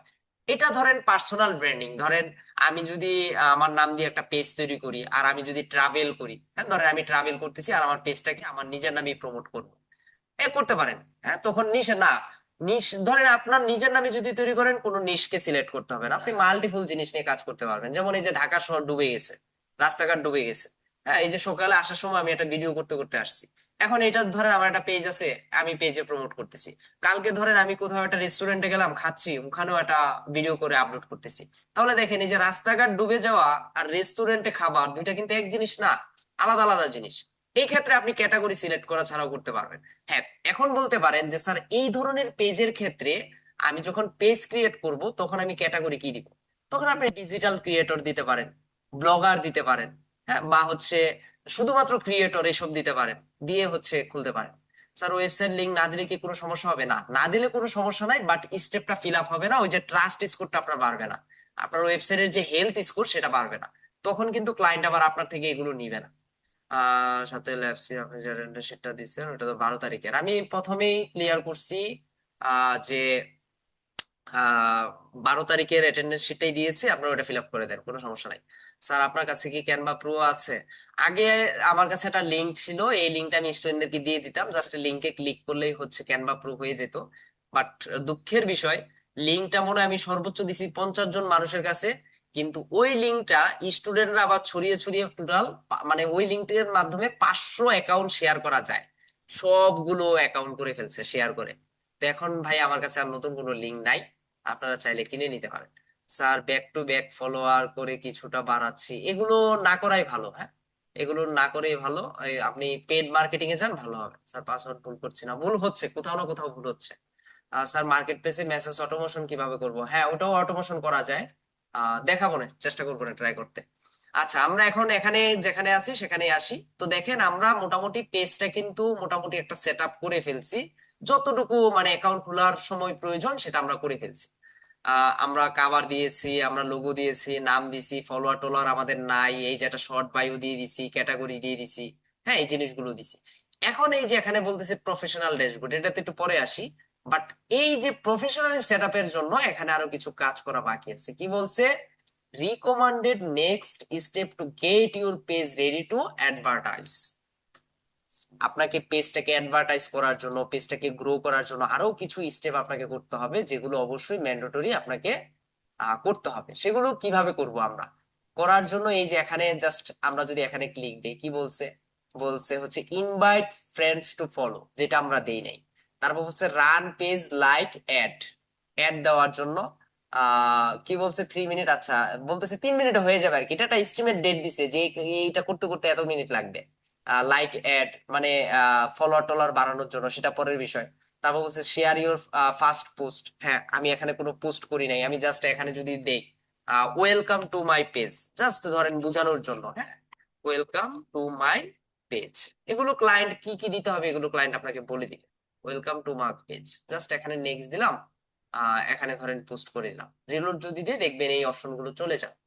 এটা ধরেন পার্সোনাল ব্র্যান্ডিং, ধরেন আমি যদি আমার নাম দিয়ে একটা পেজ তৈরি করি, আর আমি যদি ট্রাভেল করি, হ্যাঁ ধরেন আমি ট্রাভেল করতেছি আর আমার পেজটাকে আমার নিজের নামে প্রমোট করবো, এ করতে পারেন। হ্যাঁ, তখন নিশে না, নিশ ধরেন আপনার নিজের নামে যদি তৈরি করেন কোনো নিশকে সিলেক্ট করতে হবে না, আপনি মাল্টিপল জিনিস নিয়ে কাজ করতে পারবেন। যেমন এই যে ঢাকা শহর ডুবে গেছে, রাস্তাঘাট ডুবে গেছে, হ্যাঁ এই যে সকালে আসার সময় আমি একটা ভিডিও করতে করতে আসছি, এখন এটা ধরেন আমার একটা পেজ আছে, আমি পেজে প্রমোট করতেছি। কালকে ধরেন আমি কোথাও একটা রেস্টুরেন্টে গেলাম খাচ্ছি, ওখানেও একটা ভিডিও করে আপলোড করতেছি। তাহলে দেখেন এই যে রাস্তাঘাট ডুবে যাওয়া আর রেস্টুরেন্টে খাবার, দুইটা কিন্তু এক জিনিস না, আলাদা আলাদা জিনিস। এই ক্ষেত্রে আপনি ক্যাটাগরি সিলেক্ট করা ছাড়াও করতে পারবেন। হ্যাঁ, এখন বলতে পারেন যে স্যার এই ধরনের পেজের ক্ষেত্রে আমি যখন পেজ ক্রিয়েট করব তখন আমি ক্যাটাগরি কি দিব? তখন আপনি ডিজিটাল ক্রিয়েটর দিতে পারেন, ব্লগার দিতে পারেন, হ্যাঁ বা হচ্ছে শুধুমাত্র ক্রিয়েটর এসব দিতে পারেন, দিয়ে হচ্ছে খুলতে পারেন। স্যার ওয়েবসাইট লিংক না দিলে কি কোনো সমস্যা হবে? না, না দিলে কোনো সমস্যা নাই, বাট স্টেপটা ফিল আপ হবে না, ওই যে ট্রাস্ট স্কোরটা আপনার বাড়বে না, আপনার ওয়েবসাইটের যে হেলথ স্কোর সেটা বাড়বে না, তখন কিন্তু ক্লায়েন্ট আবার আপনার থেকে এগুলো নিবে না। সাথে ল্যাবসি আপনি যে সেটা দিচ্ছেন ওটা তো 12 তারিখের, আমি প্রথমেই ক্লিয়ার করছি যে 12 তারিখের অ্যাটেন্ডেন্স শিটটাই দিয়েছি, আপনারা ওটা ফিল আপ করে দেন, কোনো সমস্যা নাই। স্যার আপনার কাছে কি ক্যানভা প্রো আছে? আগে আমার কাছে একটা লিঙ্ক ছিল, এই লিঙ্কটা আমি স্টুডেন্টদেরকে দিয়ে দিতাম, জাস্ট লিঙ্কে ক্লিক করলেই হচ্ছে ক্যানভা প্রো হয়ে যেত। বাট দুঃখের বিষয়, লিঙ্কটা মনে হয় আমি সর্বোচ্চ দিছি 50 জন মানুষের কাছে, কিন্তু ওই লিঙ্কটা স্টুডেন্টরা আবার ছড়িয়ে ছড়িয়ে টোটাল, মানে ওই লিঙ্কের মাধ্যমে 500 অ্যাকাউন্ট শেয়ার করা যায়, সবগুলো অ্যাকাউন্ট করে ফেলছে শেয়ার করে। তো এখন ভাই আমার কাছে আর নতুন কোনো লিঙ্ক নাই, আপনারা চাইলে কিনে নিতে পারেন। Sir back to back follower করে কিছুটা বাড়াচ্ছি, এগুলো না করাই ভালো, হ্যাঁ এগুলো না করেই ভালো। আপনি পেড মার্কেটিং এ যান, ভালো হবে। স্যার পাসওয়ার্ড ভুল করছি না, ভুল হচ্ছে কোথাও না কোথাও ভুল হচ্ছে। স্যার মার্কেট প্লেসে মেসেজ অটোমেশন কিভাবে করব? হ্যাঁ ওটাও অটোমেশন করা যায়, দেখাবো না, চেষ্টা করবো না ট্রাই করতে। আচ্ছা, আমরা এখন এখানে যেখানে আছি সেখানে আসি। তো দেখেন আমরা মোটামুটি পেজটা কিন্তু মোটামুটি একটা সেট আপ করে ফেলছি, যতটুকু মানে অ্যাকাউন্ট খোলার সময় প্রয়োজন সেটা আমরা করে ফেলছি। আমরা কাভার দিয়েছি, আমরা লোগো দিয়েছি, নাম দিছি, ফলোয়ার টোলোয়ার আমাদের নাই, এই যে একটা শর্ট বায়ো দিয়ে দিছি, ক্যাটাগরি দিয়ে দিছি, হ্যাঁ এই জিনিসগুলো দিছি। এখন এই যে এখানে বলতেছে প্রফেশনাল ড্যাশবোর্ড, এটাতে একটু পরে আসি। বাট এই যে প্রফেশনাল সেট আপের জন্য এখানে আরো কিছু কাজ করা বাকি আছে। কি বলছে? Recommended next step to get your page ready to advertise. আপনাকে পেজটাকে অ্যাডভার্টাইজ করার জন্য, পেজটাকে গ্রো করার জন্য আরো কিছু স্টেপ আপনাকে করতে হবে, যেগুলো অবশ্যই ম্যান্ডেটরি আপনাকে করতে হবে। সেগুলো কিভাবে করব আমরা? করার জন্য এই যে এখানে জাস্ট আমরা যদি এখানে ক্লিক দিই, কি বলছে? বলছে হচ্ছে ইনভাইট ফ্রেন্ডস টু ফলো, যেটা আমরা দেই নাই। তারপর হচ্ছে run page like ad, ad দেওয়ার জন্য কি বলছে 3 মিনিট, আচ্ছা বলতেছে 3 মিনিট হয়ে যাবে আর কি, এটা একটা এস্টিমেট ডেট দিছে যে এইটা করতে করতে এত মিনিট লাগবে। লাইক অ্যাড মানে ফলোয়ার টলার বাড়ানোর জন্য, সেটা পরের বিষয়। তারপর বলছে শেয়ার ইউর ফার্স্ট পোস্ট, হ্যাঁ আমি এখানে কোনো পোস্ট করি নাই, আমি জাস্ট এখানে যদি দেই welcome to my page, just ধরেন বোঝানোর জন্য, হ্যাঁ ওয়েলকাম টু মাই পেজ, এগুলো ক্লায়েন্ট কি কি দিতে হবে এগুলো ক্লায়েন্ট আপনাকে বলে দিবে। Welcome to mark page, just এখানে নেক্সট দিলাম, এখানে ধরেন পোস্ট করে দিলাম, রিলোড যদি দিয়ে দেখবেন এই অপশন গুলো চলে যাবে।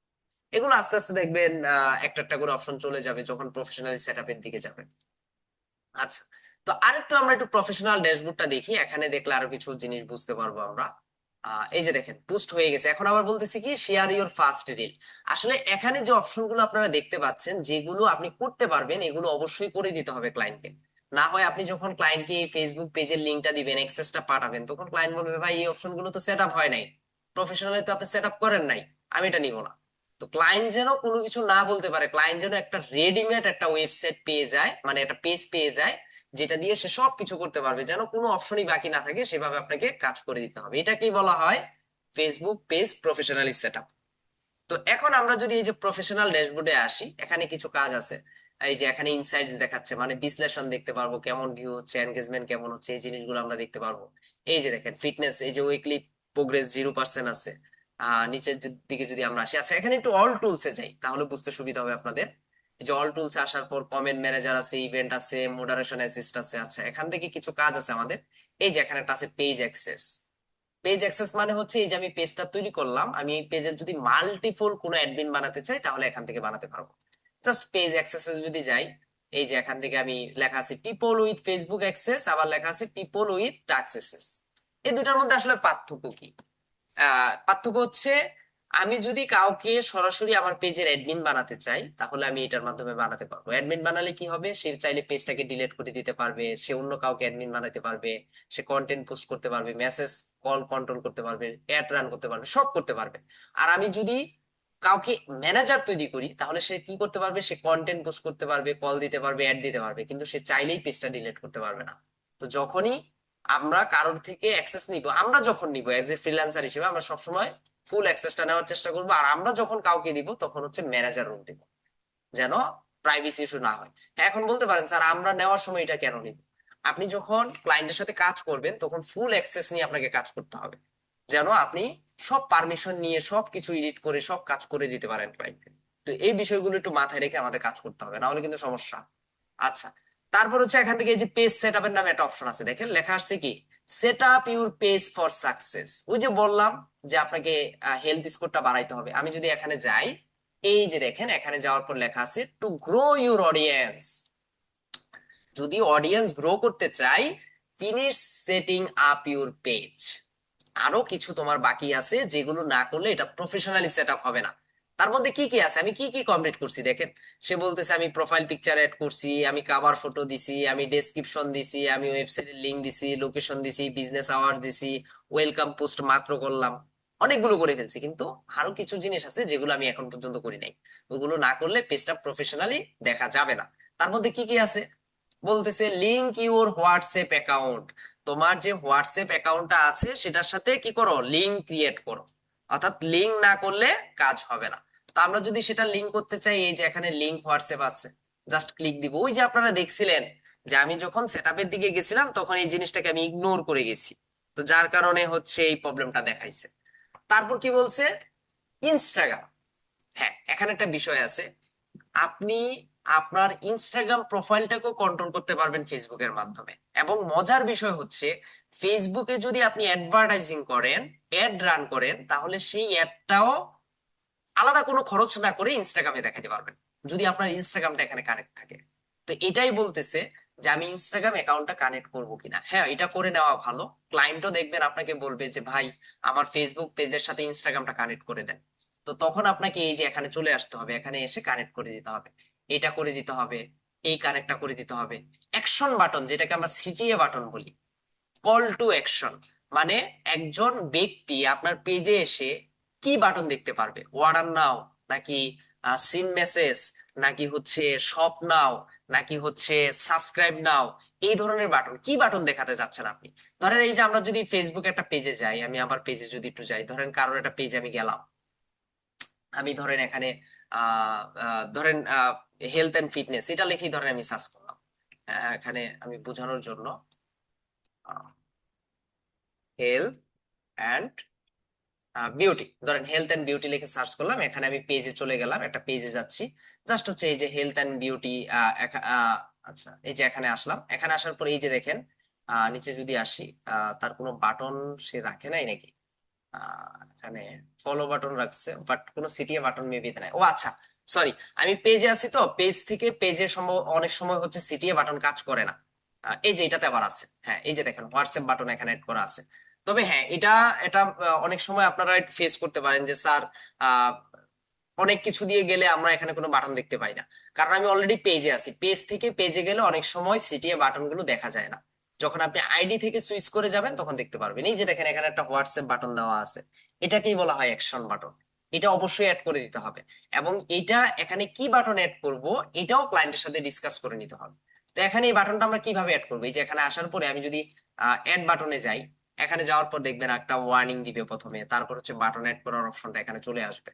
এগুলো আস্তে আস্তে দেখবেন একটা একটা করে অপশন চলে যাবে যখন প্রফেশনাল সেট আপের দিকে যাবেন। আচ্ছা, তো আরেকটু আমরা একটু প্রফেশনাল ড্যাশবোর্ডটা দেখি, এখানে দেখলে আরো কিছু জিনিস বুঝতে পারবো আমরা। এই যে দেখেন পোস্ট হয়ে গেছে, এখন আবার বলতেছি কি শেয়ার ইওর ফার্স্ট রিল। আসলে এখানে যে অপশনগুলো আপনারা দেখতে পাচ্ছেন যেগুলো আপনি করতে পারবেন এগুলো অবশ্যই করে দিতে হবে ক্লায়েন্টকে। না হয় আপনি যখন ক্লায়েন্টকে এই ফেসবুক পেজের লিঙ্কটা দিবেন, অ্যাক্সেসটা পাঠাবেন, তখন ক্লায়েন্ট বলবে ভাই এই অপশনগুলো তো সেট আপ হয় নাই, প্রফেশনালি তো আপনি সেট আপ করেন নাই, আমি এটা নিব না। তো ক্লায়েন্ট যেন কোনো কিছু না বলতে পারে, ক্লায়েন্ট যেন একটা রেডিমেড একটা ওয়েবসাইট পেয়ে যায়, মানে একটা পেজ পেয়ে যায় যেটা দিয়ে সে সব কিছু করতে পারবে, যেন কোনো অপশনই বাকি না থাকে, সেভাবে আপনাকে কাজ করে দিতে হবে। এটাকেই বলা হয় ফেসবুক পেজ প্রফেশনালি সেটআপ। তো এখন আমরা যদি এই যে প্রফেশনাল ড্যাশবোর্ডে আসি, এখানে কিছু কাজ আছে। এই যে এখানে ইনসাইটস দেখাচ্ছে, মানে বিশ্লেষণ দেখতে পারবো, কেমন ভিউ হচ্ছে, এনগেজমেন্ট কেমন হচ্ছে, এই জিনিসগুলো আমরা দেখতে পারবো। এই যে দেখেন ফিটনেস, এই যে উইকলি প্রোগ্রেস 0% আছে। নিচের দিকে যদি আমরা আসি, আচ্ছা এখানে একটু অল টুলসে যাই তাহলে বুঝতে সুবিধা হবে আপনাদের। এই যে অল টুলসে আসার পর কমেন্ট ম্যানেজার আছে, ইভেন্ট আছে, মডারেশন অ্যাসিস্ট আছে। আচ্ছা এখান থেকে কিছু কাজ আছে আমাদের। এই যে এখানে একটা আছে পেজ অ্যাক্সেস। পেজ অ্যাক্সেস মানে হচ্ছে এই যে আমি পেজটা তৈরি করলাম, আমি এই পেজের যদি মাল্টিপল কোনো অ্যাডমিন বানাতে চাই তাহলে এখান থেকে বানাতে পারবো। জাস্ট পেজ অ্যাক্সেসে যদি যাই, এই যে এখান থেকে আমি লেখা আছে পিপল উইথ ফেসবুক অ্যাক্সেস, আবার লেখা আছে পিপল উইথ টাস্ক অ্যাক্সেস। এই দুটার মধ্যে আসলে পার্থক্য কি? পার্থক্য হচ্ছে আমি যদি কাউকে সরাসরি আমার পেজের অ্যাডমিন বানাতে চাই তাহলে আমি এটার মাধ্যমে বানাতে পারবো। অ্যাডমিন বানালে কি হবে, সে চাইলে পেজটাকে ডিলিট করে দিতে পারবে, সে অন্য কাউকে অ্যাডমিন বানাতে পারবে, সে কন্টেন্ট পোস্ট করতে পারবে, মেসেজ কল কন্ট্রোল করতে পারবে, অ্যাড রান করতে পারবে, সব করতে পারবে। আর আমি যদি কাউকে ম্যানেজার তৈরি করি তাহলে সে কি করতে পারবে, সে কন্টেন্ট পোস্ট করতে পারবে, কল দিতে পারবে, অ্যাড দিতে পারবে, কিন্তু সে চাইলেই পেজটা ডিলিট করতে পারবে না। তো যখনই আমরা কারোর থেকে অ্যাক্সেস নিব, আমরা যখন নিব এজ এ ফ্রিল্যান্সার হিসেবে আমরা সবসময় ফুল অ্যাক্সেসটা নেওয়ার চেষ্টা করবো। আর আমরা যখন কাউকে দিব তখন হচ্ছে ম্যানেজার রুল দিব, যেন প্রাইভেসি ইস্যু না হয়। হ্যাঁ, এখন বলতে পারেন স্যার আমরা নেওয়ার সময় এটা কেন নিব? আপনি যখন ক্লায়েন্টের সাথে কাজ করবেন তখন ফুল অ্যাক্সেস নিয়ে আপনাকে কাজ করতে হবে, যেন আপনি সব পারমিশন নিয়ে সব কিছু এডিট করে সব কাজ করে দিতে পারেন ক্লায়েন্টকে। তো এই বিষয়গুলো একটু মাথায় রেখে আমাদের কাজ করতে হবে, না হলে কিন্তু সমস্যা। আচ্ছা, তারপর হচ্ছে এখান থেকে এই যে পেজ সেট আপের নামে একটা অপশন আছে, দেখেন লেখা আসছে কি set up your page for success. ওই যে বললাম যে আপনাকে হেলথ স্কোরটা বাড়াইতে হবে। আমি যদি এখানে যাই, এই যে দেখেন এখানে যাওয়ার পর লেখা আছে টু গ্রো ইউর অডিয়েন্স। যদি অডিয়েন্স গ্রো করতে চাই, finish setting up your page. আরো কিছু তোমার বাকি আছে যেগুলো না করলে এটা প্রফেশনালি সেট আপ হবে না। তার মধ্যে কি কি আছে, আমি কি কি কমপ্লিট করছি দেখেন। সে বলতেছে আমি প্রোফাইল পিকচার এড করছি, আমি কভার ফটো দিছি, আমি ডেসক্রিপশন দিছি, আমি ওয়েবসাইটের লিংক দিছি, লোকেশন দিছি, বিজনেস আওয়ার্স দিছি, ওয়েলকাম পোস্ট মাত্র করলাম, অনেকগুলো করে ফেলছি। কিন্তু আরো কিছু জিনিস আছে যেগুলো আমি এখন পর্যন্ত করি নাই। ওগুলো না করলে পেজটা প্রফেশনালি দেখা যাবে না। তার মধ্যে কি কি আছে বলতেছে, লিংক ইউর হোয়াটসঅ্যাপ অ্যাকাউন্ট। তোমার যে হোয়াটসঅ্যাপ অ্যাকাউন্টটা আছে সেটার সাথে কি করো, লিংক ক্রিয়েট করো। অর্থাৎ লিংক না করলে কাজ হবে না। তো আমরা যদি সেটা লিংক করতে চাই, এই যে এখানে লিংক হোয়াটসঅ্যাপ আছে, জাস্ট ক্লিক দিব। ওই যে আপনারা দেখছিলেন যে আমি যখন সেটআপের দিকে গেছিলাম তখন এই জিনিসটাকে আমি ইগনোর করে গেছি, তো যার কারণে হচ্ছে এই প্রবলেমটা দেখাইছে। তারপর কি বলছে, ইনস্টাগ্রাম। হ্যাঁ, এখানে একটা বিষয় আছে, আপনি আপনার ইনস্টাগ্রাম প্রোফাইলটাকেও কন্ট্রোল করতে পারবেন ফেসবুকের মাধ্যমে। এবং মজার বিষয় হচ্ছে ফেসবুকে যদি আপনি অ্যাডভার্টাইজিং করেন, অ্যাড রান করেন, তাহলে সেই অ্যাডটাও আলাদা কোনো খরচ না করে ইনস্টাগ্রামে দেখাতে পারবেন, যদি আপনার ইনস্টাগ্রামটা এখানে কানেক্ট থাকে। তো এটাই বলতেছে যে আমি ইনস্টাগ্রাম অ্যাকাউন্টটা কানেক্ট করবো কিনা। হ্যাঁ, এটা করে নেওয়া ভালো। ক্লায়েন্টও দেখবেন আপনাকে বলবে যে ভাই আমার ফেসবুক পেজের সাথে ইনস্টাগ্রামটা কানেক্ট করে দেন। তো তখন আপনাকে এই যে এখানে চলে আসতে হবে, এখানে এসে কানেক্ট করে দিতে হবে, এটা করে দিতে হবে, এই কানেক্টটা করে দিতে হবে। অ্যাকশন বাটন, যেটাকে আমরা সিটিএ বাটন বলি, কল টু অ্যাকশন, মানে একজন ব্যক্তি আপনার পেজে এসে কি বাটন দেখতে পারবে, অর্ডার নাও, নাকি সিন মেসেজ, নাকি হচ্ছে শপ নাও, নাকি হচ্ছে সাবস্ক্রাইব নাও, এই ধরনের বাটন, কি বাটন দেখাতে যাচ্ছেন আপনি। ধরেন এই যে আমরা যদি ফেসবুক একটা পেজে যাই, আমি আমার পেজে যদি একটু যাই, ধরেন কারোর একটা পেজে আমি গেলাম, আমি ধরেন এখানে ধরেন হেলথ এন্ড ফিটনেস এটা লিখেই ধরেন আমি সার্চ করলাম। এখানে আমি বোঝানোর জন্য হেলথ অ্যান্ড বিউটি, ধরেন হেলথ এন্ড বিউটি লিখে সার্চ করলাম, এখানে আমি পেজে চলে গেলাম, একটা পেজে যাচ্ছি। জাস্ট হচ্ছে এই যে হেলথ এন্ড বিউটি আচ্ছা, এই যে এখানে আসলাম, এখানে আসার পর এই যে দেখেন নিচে যদি আসি, তার কোনো বাটন সে রাখে নাই নাকি? এখানে ফলো বাটন রাখছে, বাট কোনো সিটিএ বাটন মেবি নাই। ও আচ্ছা, সরি, আমি পেজে আছি তো, পেজ থেকে পেজে সম্ভব অনেক সময় হচ্ছে সিটিএ বাটন কাজ করে না। এই যে এটাতে আবার আছে, হ্যাঁ এই যে দেখেন হোয়াটসঅ্যাপ বাটন এখানে অ্যাড করা আছে। তবে হ্যাঁ এটা এটা অনেক সময় আপনারা ফেস করতে পারেন যে স্যার অনেক কিছু দিয়ে গেলে আমরা এখানে কোনো বাটন দেখতে পাই না। কারণ আমি অলরেডি পেজে আছি, পেজ থেকে পেজে গেলে অনেক সময় সিটিএ বাটন গুলো দেখা যায় না। যখন আপনি আইডি থেকে সুইচ করে যাবেন তখন দেখতে পারবেন। এই যে দেখেন এখানে একটা হোয়াটসঅ্যাপ বাটন দেওয়া আছে, এটাকেই বলা হয় অ্যাকশন বাটন। এটা অবশ্যই অ্যাড করে দিতে হবে। এবং এটা এখানে কি বাটন অ্যাড করব এটাও ক্লায়েন্টের সাথে ডিসকাস করে নিতে হবে। তো এখানে এই বাটনটা আমরা কিভাবে অ্যাড করবো, এই যে এখানে আসার পরে আমি যদি অ্যাড বাটনে যাই, এখানে যাওয়ার পর দেখবেন একটা ওয়ার্নিং দিবে প্রথমে, তারপর হচ্ছে বাটন অ্যাড করার অপশনটা এখানে চলে আসবে।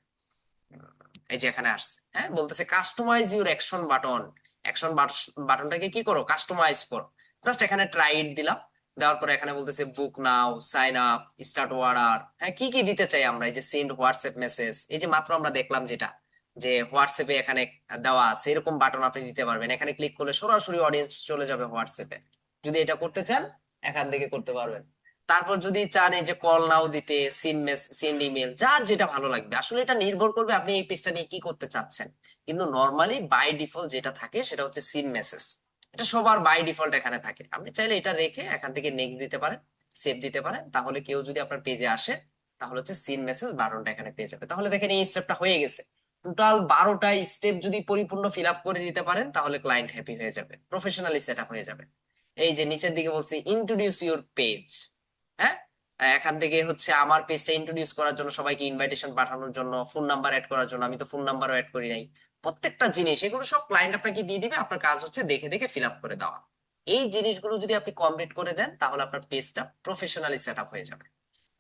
এই যে এখানে আসছে, হ্যাঁ বলতেছে customise your action button. Action বাটনটাকে কি করো, কাস্টমাইজ করো। জাস্ট এখানে ট্রাই ইট দিলাম, দেওয়ার পরে এখানে বলতেছে বুক নাও, সাইন আপ, স্টার্ট অর্ডার, হ্যাঁ কি কি দিতে চাই আমরা। এই যে সেন্ড হোয়াটসঅ্যাপ মেসেজ, এই যে মাত্র আমরা দেখলাম যেটা, যে হোয়াটসঅ্যাপে এখানে দেওয়া আছে এরকম বাটন আপনি দিতে পারবেন। এখানে ক্লিক করলে সরাসরি অডিয়েন্স চলে যাবে হোয়াটসঅ্যাপে। যদি এটা করতে চান এখান থেকে করতে পারবেন। তারপর যদি চান এই যে কল নাও দিতে, সেন্ড ইমেল, যার যেটা ভালো লাগবে। আসলে এটা নির্ভর করবে আপনি এই পেজটা নিয়ে কি করতে চাচ্ছেন। কিন্তু নর্মালি বাই ডিফল্ট যেটা থাকে সেটা হচ্ছে সিন মেসেজ। এটা সবার বাই ডিফল্ট এখানে থাকে। আপনি চাইলে এটা রেখে এখান থেকে নেক্সট দিতে পারেন, সেভ দিতে পারেন। তাহলে কেউ যদি আপনার পেজে আসে তাহলে হচ্ছে সিন মেসেজ বাটনটা এখানে পেয়ে যাবে। তাহলে দেখেন এই স্টেপটা হয়ে গেছে। টোটাল 12টা স্টেপ যদি পরিপূর্ণ ফিল আপ করে দিতে পারেন তাহলে ক্লায়েন্ট হ্যাপি হয়ে যাবে, প্রফেশনালি সেট আপ হয়ে যাবে। এই যে নিচের দিকে বলছি ইন্ট্রোডিউস ইউর পেজ, হ্যাঁ এখান থেকে হচ্ছে আমার পেজটা ইন্ট্রোডিউস করার জন্য, সবাইকে ইনভাইটেশন পাঠানোর জন্য, ফোন নাম্বার অ্যাড করার জন্য। আমি তো ফোন নাম্বারও অ্যাড করি নাই। প্রত্যেকটা জিনিস এগুলো সব ক্লায়েন্ট আপনাকে দিয়ে দিবে, আপনার কাজ হচ্ছে দেখে দেখে ফিল আপ করে দেওয়া। এই জিনিসগুলো যদি আপনি কমপ্লিট করে দেন তাহলে আপনার পেজটা প্রফেশনালি সেট আপ হয়ে যাবে।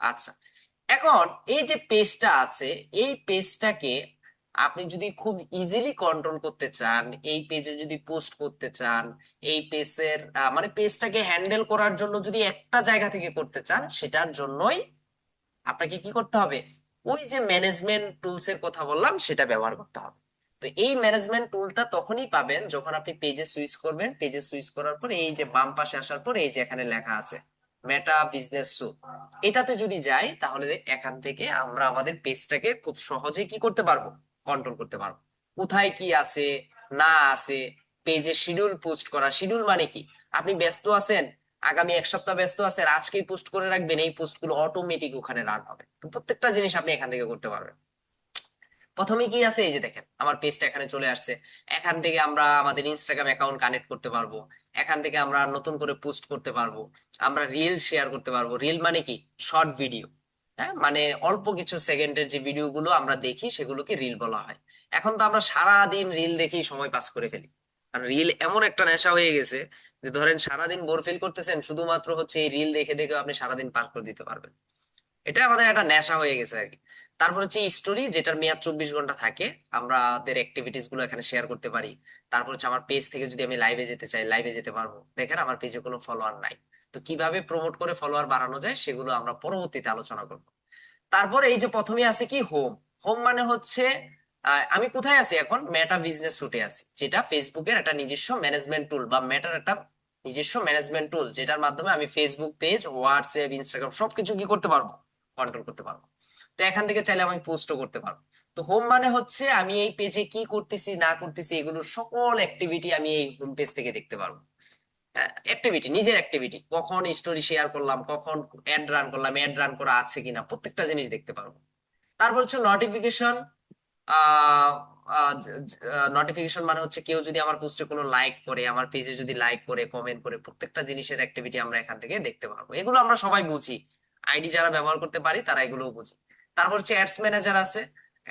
আচ্ছা, এখন এই যে পেজটা আছে, এই পেজটাকে আপনি যদি খুব ইজিলি কন্ট্রোল করতে চান, এই পেজে যদি পোস্ট করতে চান, এই পেজের মানে পেজটাকে হ্যান্ডেল করার জন্য যদি একটা জায়গা থেকে করতে চান, সেটার জন্যই আপনাকে কি করতে হবে, ওই যে ম্যানেজমেন্ট টুলস এর কথা বললাম সেটা ব্যবহার করতে হবে। তো এই ম্যানেজমেন্ট টুলটা তখনই পাবেন যখন আপনি পেজে সুইচ করবেন। পেজে সুইচ করার পর এই যে বাম পাশে আসার পর এই যে এখানে লেখা আছে মেটা বিজনেস স্যুট, এটাতে যদি যাই তাহলে এখান থেকে আমরা আমাদের পেজটাকে খুব সহজে কি করতে পারবো, কন্ট্রোল করতে পারবো। কোথায় কি আছে না আছে, পেজে শিডিউল পোস্ট করা। শিডিউল মানে কি, আপনি ব্যস্ত আছেন, আগামী এক সপ্তাহ ব্যস্ত আছেন, আজকেই পোস্ট করে রাখবেন, এই পোস্ট গুলো অটোমেটিক ওখানে রান হবে। তো প্রত্যেকটা জিনিস আপনি এখান থেকে করতে পারবেন। প্রথমে কি আছে, এই যে দেখেন আমার পেজটা এখানে চলে আসছে। এখান থেকে আমরা আমাদের ইনস্টাগ্রাম অ্যাকাউন্ট কানেক্ট করতে পারবো। এখান থেকে আমরা নতুন করে পোস্ট করতে পারবো। আমরা রিল শেয়ার করতে পারবো। রিল মানে কি, শর্ট ভিডিও। হ্যাঁ মানে অল্প কিছু সেকেন্ডের যে ভিডিও গুলো আমরা দেখি সেগুলোকে রিল বলা হয়। এখন তো আমরা সারা দিন রিল দেখেই সময় পাস করে ফেলি। আর রিল এমন একটা নেশা হয়ে গেছে যে ধরেন সারাদিন বোর ফিল করতেছেন, শুধুমাত্র হচ্ছে এই রিল দেখে দেখে আপনি সারাদিন পার করে দিতে পারবেন। এটা আমাদের একটা নেশা হয়ে গেছে আর কি। তারপর হচ্ছে স্টোরি, যেটার মেয়াদ 24 ঘন্টা থাকে। আমাদের অ্যাক্টিভিটিস গুলো এখানে শেয়ার করতে পারি। তারপর হচ্ছে আমার পেজ থেকে যদি আমি লাইভে যেতে চাই লাইভে যেতে পারবো। দেখেন আমার পেজে কোনো ফলোয়ার নাই। তো কিভাবে প্রমোট করে ফলোয়ার বাড়ানো যায় সেগুলো আমরা পরবর্তীতে আলোচনা করবো। তারপর এই যে প্রথমে আছে কি হোম। হোম মানে হচ্ছে আমি কোথায় আছি এখন, মেটা বিজনেস সুটে আছি, যেটা ফেসবুকের একটা নিজস্ব ম্যানেজমেন্ট টুল, বা মেটার একটা নিজস্ব ম্যানেজমেন্ট টুল, যেটার মাধ্যমে আমি ফেসবুক পেজ, হোয়াটসঅ্যাপ, ইনস্টাগ্রাম সবকিছু কি করতে পারবো, কন্ট্রোল করতে পারবো। তো এখান থেকে চাইলে আমি পোস্টও করতে পারবো। তো হোম মানে হচ্ছে আমি এই পেজে কি করতেছি না করতেছি এগুলোর সকল অ্যাক্টিভিটি আমি এই হোম পেজ থেকে দেখতে পারবো। অ্যাক্টিভিটি, নিজের অ্যাক্টিভিটি, কখন স্টোরি শেয়ার করলাম, কখন অ্যাড রান করলাম, অ্যাড রান করা আছে কিনা, প্রত্যেকটা জিনিস দেখতে পারবো। তারপর হচ্ছে নোটিফিকেশন। নোটিফিকেশন মানে হচ্ছে কেউ যদি আমার পোস্টে কোনো লাইক করে, আমার পেজে যদি লাইক করে, কমেন্ট করে, প্রত্যেকটা জিনিসের অ্যাক্টিভিটি আমরা এখান থেকে দেখতে পারবো। এগুলো আমরা সবাই বুঝি, আইডি যারা ব্যবহার করতে পারি তারা এগুলো বুঝি। তারপর হচ্ছে অ্যাডস ম্যানেজার আছে।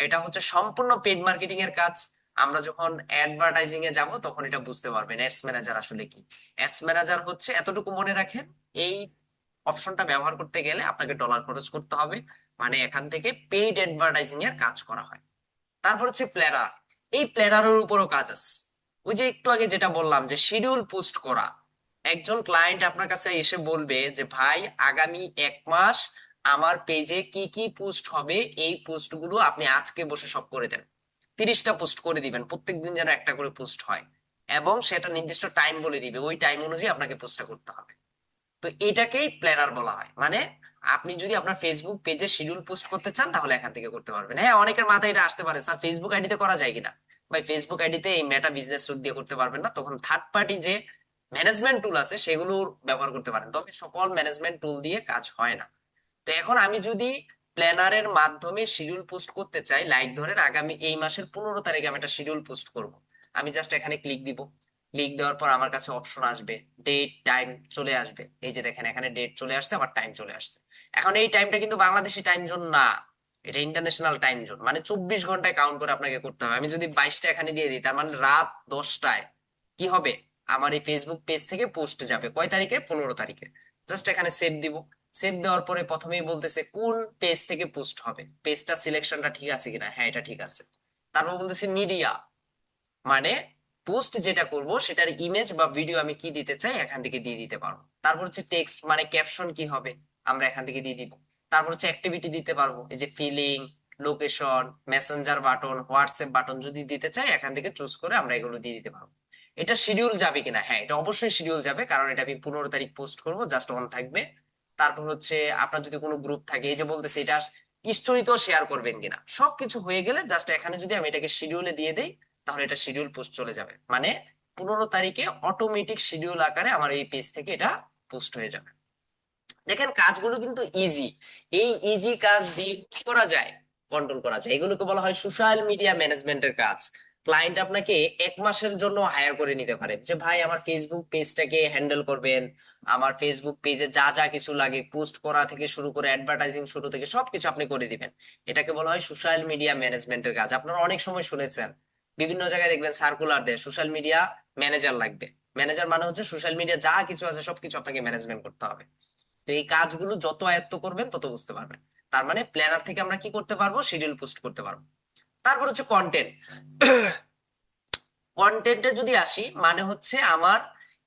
এটা হচ্ছে সম্পূর্ণ পেড মার্কেটিং এর কাজ। আমরা যখন অ্যাডভার্টাইজিং এ যাব তখন এটা বুঝতে পারবেন অ্যাডস ম্যানেজার আসলে কি। অ্যাডস ম্যানেজার হচ্ছে, এতটুকু মনে রাখেন, এই অপশনটা ব্যবহার করতে গেলে আপনাকে ডলার খরচ করতে হবে। মানে এখান থেকে পেইড অ্যাডভার্টাইজিং এর কাজ করা হয়। তারপর হচ্ছে প্ল্যানার। এই প্ল্যানারের উপরও কাজ আছে। ওই যে একটু আগে যেটা বললাম যে শিডিউল পোস্ট করা। একজন ক্লায়েন্ট আপনার কাছে এসে বলবে যে ভাই আগামী 1 মাস আমার পেজে কি কি পোস্ট হবে, এই পোস্ট গুলো আপনি আজকে বসে সব করে দেন। 30টা পোস্ট করে দিবেন, প্রত্যেকদিন যেন একটা করে পোস্ট হয়। এবং সেটা নির্দিষ্ট টাইম বলে দিবে, ওই টাইম অনুযায়ী আপনাকে পোস্টটা করতে হবে। তো এটাকেই প্ল্যানার বলা হয়। মানে আপনি যদি আপনার ফেসবুক পেজে শিডিউল পোস্ট করতে চান তাহলে এখান থেকে করতে পারবেন। হ্যাঁ, অনেকের মাথায় এটা আসতে পারে, স্যার ফেসবুক আইডিতে করা যায় কিনা। ভাই ফেসবুক আইডিতে এই মেটা বিজনেস সুট দিয়ে করতে পারবেন না, তখন থার্ড পার্টি যে ম্যানেজমেন্ট টুল আছে সেগুলোর ব্যবহার করতে পারেন, তবে সকল ম্যানেজমেন্ট টুল দিয়ে কাজ হয় না। তো এখন আমি যদি প্ল্যানারের মাধ্যমে শিডিউল পোস্ট করতে চাই, লাইক ধরেন আগামী এই মাসের 15 তারিখে আমি একটা শিডিউল পোস্ট করব, আমি জাস্ট এখানে ক্লিক দিব। ক্লিক দেওয়ার পর আমার কাছে অপশন আসবে, ডেট টাইম চলে আসবে। এই যে দেখেন এখানে ডেট চলে আসছে, আবার টাইম চলে আসছে। এখন এই টাইমটা কিন্তু বাংলাদেশি টাইম জোন না, এটা ইন্টারন্যাশনাল টাইম জোন, মানে 24 ঘন্টায় কাউন্ট করে আপনাকে করতে হবে। আমি যদি 22টা এখানে দিয়ে দিই, তার মানে রাত 10টায় কি হবে, আমার এই ফেসবুক পেজ থেকে পোস্ট যাবে কয় তারিখে, 15 তারিখে। জাস্ট এখানে সেভ দিব। সেভ দেওয়ার পরে প্রথমেই বলতেছে কোন পেজ থেকে পোস্ট হবে, পেজটা সিলেকশনটা ঠিক আছে কিনা, হ্যাঁ এটা ঠিক আছে। তারপর বলতেছে মিডিয়া, মানে পোস্ট যেটা করব সেটার ইমেজ বা ভিডিও আমি কি দিতে চাই এখান থেকে দিয়ে দিতে পারবো। তারপর হচ্ছে টেক্সট, মানে ক্যাপশন কি হবে আমরা এখান থেকে দিয়ে দিব। তারপর হচ্ছে অ্যাক্টিভিটি দিতে পারবো, এই যে feeling, location, messenger button, WhatsApp button যদি দিতে চাই এখান থেকে চুজ করে আমরা এগুলো দিয়ে দিতে পারবো। এটা শিডিউল যাবে কিনা, হ্যাঁ এটা অবশ্যই শিডিউল যাবে, কারণ এটা আমি 15 তারিখ পোস্ট করব, জাস্ট অন থাকবে। তারপর হচ্ছে আপনার যদি কোনো গ্রুপ থাকে, এই যে বলতেছে এটা স্টোরিতেও শেয়ার করবেন কিনা, সবকিছু হয়ে গেলে জাস্ট এখানে যদি আমি এটাকে শিডিউলে দিয়ে দেই তাহলে এটা শিডিউল পোস্ট চলে যাবে। মানে 15 তারিখে অটোমেটিক শিডিউল আকারে আমার এই পেজ থেকে এটা পোস্ট হয়ে যাবে। দেখেন কাজগুলো কিন্তু ইজি। এই ইজি কাজ দিয়ে কি করা যায়, কন্ট্রোল করা যায়। এগুলোকে বলা হয় সোশ্যাল মিডিয়া ম্যানেজমেন্টের কাজ। ক্লায়েন্ট আপনাকে 1 মাসের জন্য হায়ার করে নিতে পারে, যে ভাই আমার ফেসবুক পেজটাকে হ্যান্ডেল করবেন, আমার ফেসবুক পেজে যা যা কিছু লাগে পোস্ট করা থেকে শুরু করে অ্যাডভার্টাইজিং শুরু থেকে সবকিছু আপনি করে দিবেন। এটাকে বলা হয় সোশ্যাল মিডিয়া ম্যানেজমেন্টের কাজ। আপনারা অনেক সময় শুনেছেন, বিভিন্ন জায়গায় দেখবেন সার্কুলার দেয় সোশ্যাল মিডিয়া ম্যানেজার লাগবে। ম্যানেজার মানে হচ্ছে সোশ্যাল মিডিয়া যা কিছু আছে সবকিছু আপনাকে ম্যানেজমেন্ট করতে হবে। তো এই কাজগুলো যত আয়ত্ত করবেন তত বুঝতে পারবেন। তার মানে প্ল্যানার থেকে আমরা কি করতে পারবো, শিডিউল পোস্ট করতে পারবো। তারপর হচ্ছে কন্টেন্ট। কন্টেন্টে যদি আসি, মানে হচ্ছে আমার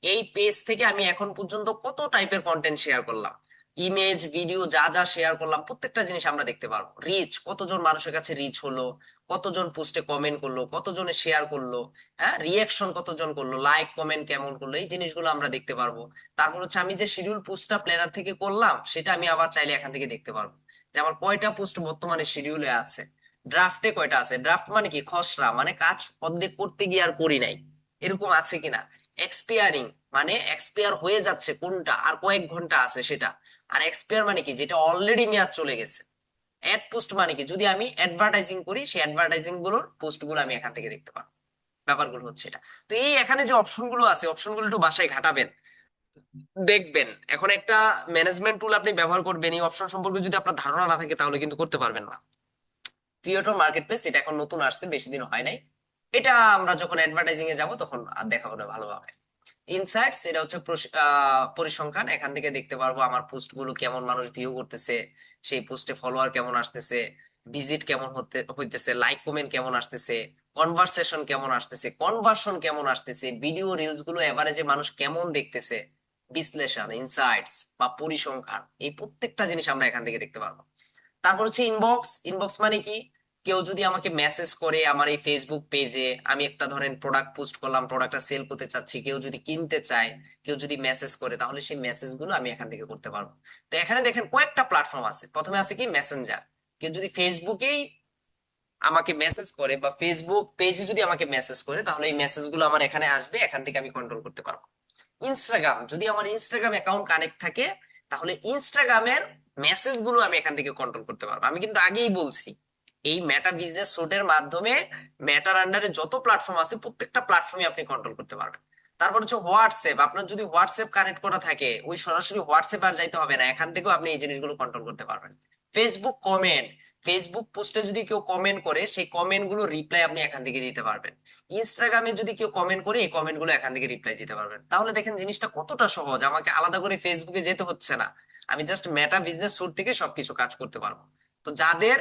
এই পেজ থেকে আমি এখন পর্যন্ত কত টাইপের কন্টেন্ট শেয়ার করলাম, ইমেজ ভিডিও যা যা শেয়ার করলাম প্রত্যেকটা জিনিস আমরা দেখতে পারবো। রিচ, কতজন মানুষের কাছে রিচ হলো, কতজন পোস্টে কমেন্ট করলো, কতজনে শেয়ার করলো, হ্যাঁ রিয়াকশন কতজন করলো, লাইক কমেন্ট কেমন করলো, এই জিনিসগুলো আমরা দেখতে পারবো। তারপর হচ্ছে আমি যে শিডিউল পোস্টটা প্ল্যানার থেকে করলাম সেটা আমি আবার চাইলে এখান থেকে দেখতে পারবো, যে আমার কয়টা পোস্ট বর্তমানে শিডিউলে আছে, ড্রাফটে কয়টা আছে। ড্রাফট মানে কি, খসড়া, মানে কাজ অর্ধেক করতে গিয়ে আর করি নাই, এরকম আছে কিনা। এক্সপিয়ারিং, মানে এক্সপায়ার হয়ে যাচ্ছে কোনটা, আর কয়েক ঘন্টা আছে সেটা। আর এক্সপায়ার মানে কি, যেটা অলরেডি মেয়াদ চলে গেছে। অ্যাড পোস্ট মানে কি, যদি আমি অ্যাডভার্টাইজিং করি সেই অ্যাডভার্টাইজিং গুলোর পোস্ট গুলো আমি এখান থেকে দেখতে পাবো। ব্যাপারগুলো হচ্ছে এটা। তো এই এখানে যে অপশন গুলো আছে, অপশন গুলো একটু বাসায় ঘাটাবেন, দেখবেন। এখন একটা ম্যানেজমেন্ট টুল আপনি ব্যবহার করবেন, এই অপশন সম্পর্কে যদি আপনার ধারণা না থাকে তাহলে কিন্তু করতে পারবেন না। ক্রিয়েটর মার্কেট প্লেস, এটা এখন নতুন আসছে, বেশি দিন হয় নাই। এটা আমরা যখন অ্যাডভার্টাইজিং এ যাব তখন আর দেখাবো না ভালোভাবে। ইনসাইটস, এটা হচ্ছে পরিসংখ্যান, এখান থেকে দেখতে পারবো আমার পোস্ট গুলো কেমন মানুষ ভিউ করতেছে, সেই পোস্টে ফলোয়ার কেমন আসতেছে, ভিজিট কেমন হইতেছে, লাইক কমেন্ট কেমন আসতেছে, কনভারসেশন কেমন আসতেছে, কনভার্সন কেমন আসতেছে, ভিডিও রিলস গুলো এভারেজে মানুষ কেমন দেখতেছে। বিশ্লেষণ, ইনসাইটস বা পরিসংখ্যান, এই প্রত্যেকটা জিনিস আমরা এখান থেকে দেখতে পারবো। তারপর হচ্ছে ইনবক্স। ইনবক্স মানে কি, কেউ যদি আমাকে মেসেজ করে আমার এই ফেসবুক পেজে, আমি একটা ধরেন প্রোডাক্ট পোস্ট করলাম, প্রোডাক্টটা সেল করতে চাচ্ছি, কেউ যদি কিনতে চায়, কেউ যদি মেসেজ করে, তাহলে সেই মেসেজ গুলো আমি এখান থেকে করতে পারবো। তো এখানে দেখেন কয়েকটা প্ল্যাটফর্ম আছে। প্রথমে আছে কি, মেসেঞ্জার। কেউ যদি ফেসবুকেই আমাকে মেসেজ করে বা ফেসবুক পেজে যদি আমাকে মেসেজ করে, তাহলে এই মেসেজ গুলো আমার এখানে আসবে, এখান থেকে আমি কন্ট্রোল করতে পারবো। ইনস্টাগ্রাম, যদি আমার ইনস্টাগ্রাম অ্যাকাউন্ট কানেক্ট থাকে তাহলে ইনস্টাগ্রামের মেসেজ গুলো আমি এখান থেকে কন্ট্রোল করতে পারবো। আমি কিন্তু আগেই বলছি, এই মেটা বিজনেস সুটের মাধ্যমে মেটার আন্ডারে যত প্ল্যাটফর্ম আছে প্রত্যেকটা প্ল্যাটফর্মে আপনি কন্ট্রোল করতে পারবেন। তারপর হচ্ছে হোয়াটসঅ্যাপ, আপনার যদি হোয়াটসঅ্যাপ কানেক্ট করা থাকে, ওই সরাসরি হোয়াটসঅ্যাপ আর যাইতে হবে না, এখান থেকেও আপনি এই জিনিসগুলো কন্ট্রোল করতে পারবেন। ফেসবুক কমেন্ট, ফেসবুক পোস্টে যদি কেউ কমেন্ট করে সেই কমেন্ট গুলো রিপ্লাই আপনি এখান থেকে দিতে পারবেন। ইনস্টাগ্রামে যদি কেউ কমেন্ট করে এই কমেন্ট গুলো এখান থেকে রিপ্লাই দিতে পারবেন। তাহলে দেখেন জিনিসটা কতটা সহজ, আমাকে আলাদা করে ফেসবুকে যেতে হচ্ছে না, আমি জাস্ট মেটা বিজনেস সুট থেকে সবকিছু কাজ করতে পারবো। তো যাদের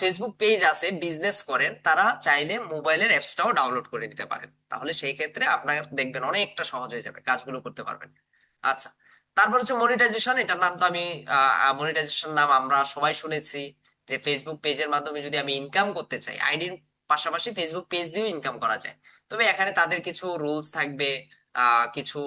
ফেসবুক পেজ আছে, বিজনেস করেন, তারা চাইলে মোবাইলের অ্যাপসটাও ডাউনলোড করে নিতে পারেন, তাহলে সেই ক্ষেত্রে আপনার দেখবেন অনেকটা সহজ হয়ে যাবে, কাজগুলো করতে পারবেন। আচ্ছা, তারপর হচ্ছে মনিটাইজেশন। এটার নাম তো আমি মনিটাইজেশন নাম আমরা সবাই শুনেছি, যে ফেসবুক পেজের মাধ্যমে যদি আমি ইনকাম করতে চাই, আইডির পাশাপাশি ফেসবুক পেজ দিয়েও ইনকাম করা যায়। তবে এখানে তাদের কিছু রুলস থাকবে, কিছু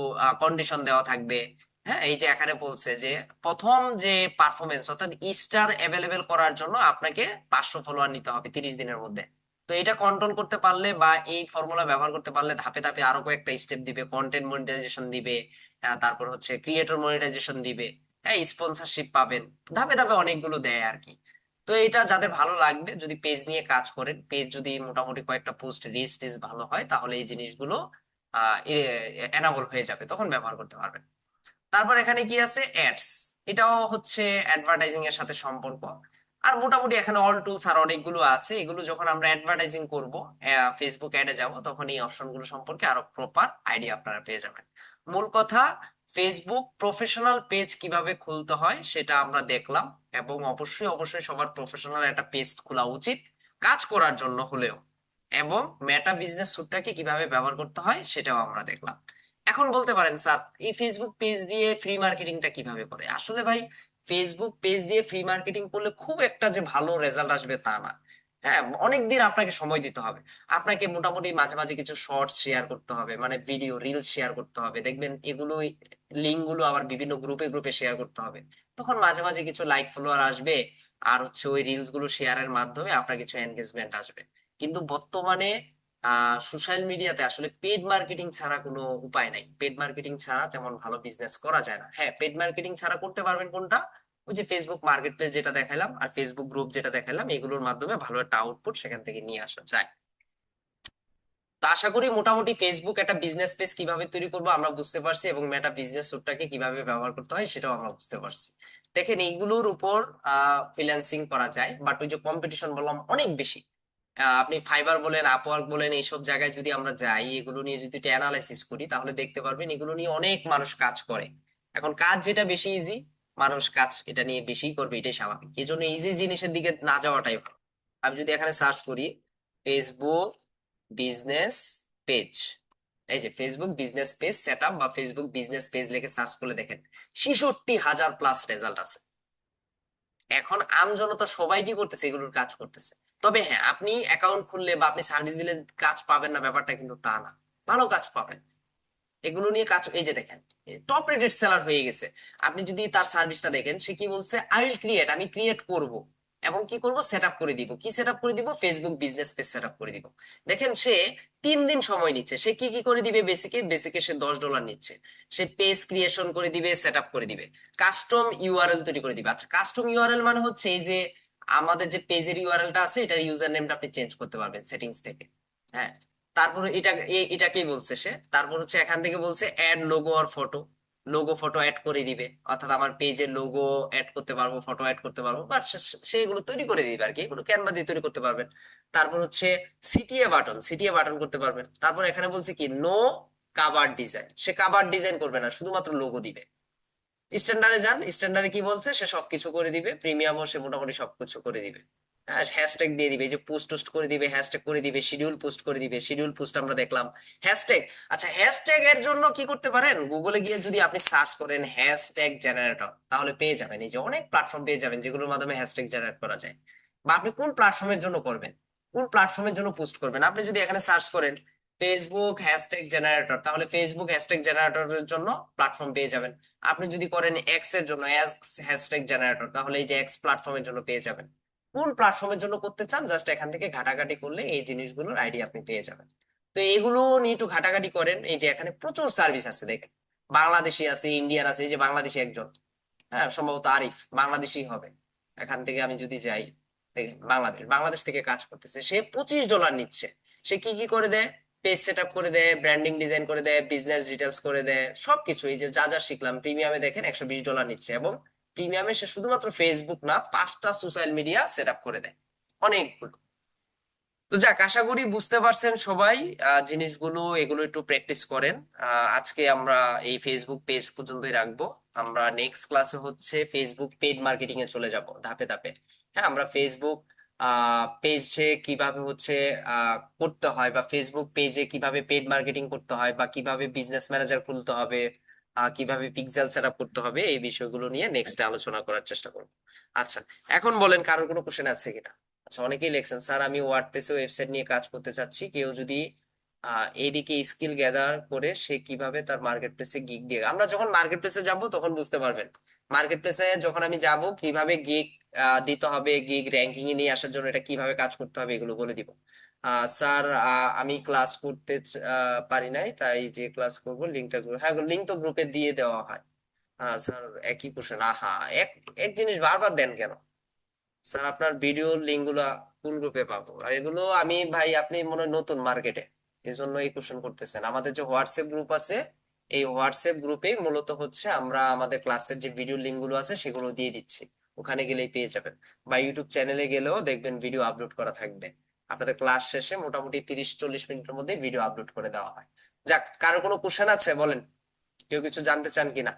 কন্ডিশন দেওয়া থাকবে। হ্যাঁ, এই যে এখানে বলছে যে প্রথম যে পারফরমেন্স অর্থাৎ স্টার অ্যাভেলেবেল করার জন্য আপনাকে 500 ফলোয়ার নিতে হবে 30 দিনের মধ্যে। তো এটা কন্ট্রোল করতে পারলে বা এই ফর্মুলা ব্যবহার করতে পারলে ধাপে ধাপে আরো কয়েকটা স্টেপ দিবে, কন্টেন্ট মনিটাইজেশন দিবে, তারপর হচ্ছে ক্রিয়েটর মনিটাইজেশন দিবে, হ্যাঁ স্পন্সরশিপ পাবেন, ধাপে ধাপে অনেকগুলো দেয় আর কি। তো এটা যাদের ভালো লাগবে, যদি পেজ নিয়ে কাজ করেন, পেজ যদি মোটামুটি কয়েকটা পোস্ট রিচ টিচ ভালো হয়, তাহলে এই জিনিসগুলো এনাবল হয়ে যাবে, তখন ব্যবহার করতে পারবেন। তারপর এখানে কি আছে, অ্যাডস। এটাও হচ্ছে অ্যাডভার্টাইজিং এর সাথে সম্পর্ক। আর মোটামুটি এখানে অল টুলস আর অনেকগুলো আছে, এগুলো যখন আমরা অ্যাডভার্টাইজিং করব, ফেসবুক অ্যাডে যাব, তখন এই অপশনগুলো সম্পর্কে আরো প্রপার আইডিয়া আপনারা পেয়ে যাবেন। মূল কথা, ফেসবুক প্রফেশনাল পেজ কিভাবে খুলতে হয় সেটা আমরা দেখলাম, এবং অবশ্যই অবশ্যই সবার প্রফেশনাল একটা পেজ খোলা উচিত কাজ করার জন্য হলেও। এবং মেটা বিজনেস স্যুটটাকে কিভাবে ব্যবহার করতে হয় সেটাও আমরা দেখলাম। এখন বলতে পারেন স্যার, এই ফেসবুক পেজ দিয়ে ফ্রি মার্কেটিংটা কিভাবে করে? আসলে ভাই, ফেসবুক পেজ দিয়ে ফ্রি মার্কেটিং করলে খুব একটা যে ভালো রেজাল্ট আসবে তা না। হ্যাঁ, অনেকদিন আপনাকে সময় দিতে হবে। আপনাকে মোটামুটি মাঝে মাঝে কিছু শর্টস শেয়ার করতে হবে, মানে ভিডিও রিলস শেয়ার করতে হবে, দেখবেন এগুলো লিঙ্ক গুলো আবার বিভিন্ন গ্রুপে গ্রুপে শেয়ার করতে হবে। তখন মাঝে মাঝে কিছু লাইক ফলোয়ার আসবে, আর হচ্ছে ওই রিলস গুলো শেয়ারের মাধ্যমে আপনার কিছু এনগেজমেন্ট আসবে। কিন্তু বর্তমানে সোশ্যাল মিডিয়াতে আসলে পেড মার্কেটিং ছাড়া কোনো উপায় নাই। পেড মার্কেটিং ছাড়া তেমন ভালো বিজনেস করা যায় না। হ্যাঁ, পেড মার্কেটিং ছাড়া করতে পারবেন কোনটা? ওই যে ফেসবুক মার্কেট প্লেস যেটা দেখালাম আর ফেসবুক গ্রুপ যেটা দেখালাম, এগুলোর মাধ্যমে ভালো একটা আউটপুট সেখান থেকে নিয়ে আসা যায়। তো আশা করি মোটামুটি ফেসবুক একটা বিজনেস পেজ কিভাবে তৈরি করবো আমরা বুঝতে পারছি, এবং মেটা বিজনেস স্যুটটাকে কিভাবে ব্যবহার করতে হয় সেটাও আমরা বুঝতে পারছি। দেখেন, এইগুলোর উপর ফ্রিল্যান্সিং করা যায়, বাট ওই যে কম্পিটিশন বললাম অনেক বেশি। আপনি ফাইবার বলেন, আপওয়ার্ক বলেন, এইসব জায়গায় যদি আমরা যাই, এগুলো নিয়ে যদি অ্যানালাইসিস করি, তাহলে দেখতে পারবেন এগুলো নিয়ে অনেক মানুষ কাজ করে। এখন কাজ যেটা বেশি ইজি, মানুষ কাজ এটা নিয়ে বেশি করবে, এটাই স্বাভাবিক। এই জন্য ইজি জিনিসের দিকে না যাওয়াটাই ভালো। আমি যদি এখানে সার্চ করি ফেসবুক বিজনেস পেজ, এই যে Facebook business page set up বা ফেসবুক বিজনেস পেজ লিখে সার্চ করলে দেখেন 66,000+ রেজাল্ট আছে। এখন আমজনতা সবাই কি করতেছে, এগুলোর কাজ করতেছে। তবে হ্যাঁ, আপনি অ্যাকাউন্ট খুললে বা আপনি সার্ভিস দিলে কাজ পাবেন না, ব্যাপারটা কিন্তু তা না, ভালো কাজ পাবেন। এগুলো নিয়ে কাজ, এই যে দেখেন টপ রেটেড সেলার হয়ে গেছে। আপনি যদি তার সার্ভিসটা দেখেন, সে কি বলছে, আই উইল ক্রিয়েট, আমি ক্রিয়েট করব, এবং কি করব, সেট আপ করে দিব। কি সেট আপ করে দিব? Facebook business page set up করে দিব। দেখেন, সে 3 দিন সময় নিচ্ছে। সে কি কি করে দিবে? বেসিকে বেসিকে সে $10 নিচ্ছে। সে পেজ ক্রিয়েশন করে দিবে, সেট আপ করে দিবে, কাস্টম ইউআরএল তৈরি করে দিবে। আচ্ছা, কাস্টম ইউআরএল মানে হচ্ছে এই যে আমাদের যে পেজের ইউআরএলটা আছে, এটা ইউজার নেমটা আপনি চেঞ্জ করতে পারবেন সেটিংস থেকে। হ্যাঁ, তারপর এটাকেই বলছে সে। তারপর হচ্ছে এখান থেকে বলছে অ্যাড লোগো আর ফটো, লোগো ফটো অ্যাড করে দিবে, অর্থাৎ আমার পেজে লোগো অ্যাড করতে পারবো, ফটো অ্যাড করতে পারবো, বাট সেগুলো তৈরি করে দিবে আর কি, এগুলো ক্যানভা দিয়ে তৈরি করতে পারবেন। তারপর হচ্ছে সিটিএ বাটন, সিটিএ বাটন করতে পারবেন। তারপর এখানে বলছে কি নো কাভার ডিজাইন, সে কাভার ডিজাইন করবে না, শুধুমাত্র লোগো দিবে। স্ট্যান্ডার্ডে যান, স্ট্যান্ডার্ডে কি বলছে, সে সবকিছু করে দিবে। প্রিমিয়ামও সে মোটামুটি সবকিছু করে দিবে। হ্যাশট্যাগ দিয়ে দিবে, এই যে পোস্ট টোস্ট করে দিবে, হ্যাশট্যাগ করে দিবে, শিডিউল পোস্ট করে দিবে, শিডিউল পোস্ট আমরা দেখলাম। হ্যাশট্যাগ, আচ্ছা হ্যাশট্যাগ এর জন্য কি করতে পারেন, গুগলে গিয়ে যদি আপনি সার্চ করেন হ্যাশট্যাগ জেনারেটর, তাহলে পেয়ে যাবেন, এই যে অনেক প্ল্যাটফর্ম পেয়ে যাবেন যেগুলোর মাধ্যমে হ্যাশট্যাগ জেনারেট করা যায়। বা আপনি কোন প্ল্যাটফর্মের জন্য করবেন, কোন প্ল্যাটফর্মের জন্য পোস্ট করবেন, আপনি যদি এখানে সার্চ করেন ফেসবুক হ্যাশট্যাগ জেনারেটর, তাহলে ফেসবুক হ্যাশট্যাগ জেনারেটরের জন্য প্ল্যাটফর্ম পেয়ে যাবেন। আপনি যদি করেন এক্স এর জন্য, এক্স হ্যাশট্যাগ জেনারেটর, তাহলে এই যে এক্স প্ল্যাটফর্মের জন্য পেয়ে যাবেন। কোন প্ল্যাটফর্মের জন্য করতে চান, জাস্ট এখান থেকে ঘাটাঘাটি করলে এই জিনিসগুলোর আইডিয়া আপনি পেয়ে যাবেন। তো এগুলো নিয়ে একটু ঘাটাঘাটি করেন। এই যে এখানে প্রচুর সার্ভিস আছে দেখেন, বাংলাদেশি আছে, ইন্ডিয়ান আছে। এই যে বাংলাদেশি একজন, হ্যাঁ সম্ভবত আরিফ, বাংলাদেশি হবে। এখান থেকে আমি যদি যাই, দেখেন বাংলাদেশ থেকে কাজ করতেছে, সে $25 নিচ্ছে। সে কি কি করে দেয়, পেজ সেট আপ করে দেয়, ব্র্যান্ডিং ডিজাইন করে দেয়, বিজনেস ডিটেলস করে দেয়, সবকিছু। এই যে যা যা শিখলাম, প্রিমিয়ামে দেখেন $120 নিচ্ছে, এবং প্রিমিয়ামে সে শুধুমাত্র ফেসবুক না, 5টা সোশ্যাল মিডিয়া সেট আপ করে দেয়, অনেকগুলো। তো যাক, আশা করি বুঝতে পারছেন সবাই জিনিসগুলো, এগুলো একটু প্র্যাকটিস করেন। আজকে আমরা এই ফেসবুক পেজ পর্যন্তই রাখবো। আমরা নেক্সট ক্লাসে হচ্ছে ফেসবুক পেড মার্কেটিং এ চলে যাব ধাপে ধাপে। হ্যাঁ, আমরা ফেসবুক পেজে কিভাবে হচ্ছে করতে হয়, বা ফেসবুক পেজে কিভাবে পেড মার্কেটিং করতে হয়, বা কিভাবে বিজনেস ম্যানেজার খুলতে হবে, কিভাবে পিক্সেল সেট আপ করতে হবে, এই বিষয়গুলো নিয়ে নেক্সট আলোচনা করার চেষ্টা করবো। আচ্ছা, এখন বলেন কারোর কোনো কোশ্চেন আছে কিনা? আচ্ছা, অনেকেই লিখছেন স্যার আমি ওয়ার্ডপ্রেসে ওয়েবসাইট নিয়ে কাজ করতে চাচ্ছি, কেউ যদি এইদিকে স্কিল গ্যাদার করে সে কিভাবে তার মার্কেট প্লেসে গিগ দিয়ে, আমরা যখন মার্কেট প্লেসে যাব তখন বুঝতে পারবেন। মার্কেট প্লেসে যখন আমি যাব কিভাবে গিগ দিতে হবে, গিগ র্যাঙ্কিং এ নিয়ে আসার জন্য এটা কিভাবে কাজ করতে হবে এগুলো বলে দিব। স্যার, আমি ক্লাস করতে পারি নাই, তাই যে ক্লাস করব লিঙ্কটা, হ্যাঁ লিঙ্ক তো গ্রুপে দিয়ে দেওয়া হয়। স্যার, একই কোশ্চেন, আহা, এক এক জিনিস বারবার দেন কেন? স্যার, আপনার ভিডিও লিঙ্ক গুলা কোন গ্রুপে পাবো? আর এগুলো আমি, ভাই আপনি মনে হয় নতুন মার্কেটে, এই জন্য এই কোশ্চেন করতেছেন। আমাদের যে হোয়াটসঅ্যাপ গ্রুপ আছে, এই হোয়াটসঅ্যাপ গ্রুপেই মূলত হচ্ছে আমরা আমাদের ক্লাসের যে ভিডিও লিঙ্ক গুলো আছে সেগুলো দিয়ে দিচ্ছি। ওখানে গেলেই পেয়ে যাবেন, বা ইউটিউব চ্যানেলে গেলেও দেখবেন ভিডিও আপলোড করা থাকবে। আপনাদের ক্লাস শেষে মোটামুটি 30-40 মিনিটের মধ্যে ভিডিও আপলোড করে দেওয়া হয়। যাক, কারো কোনো কোশ্চেন আছে বলেন, কেউ কিছু জানতে চান কিনা?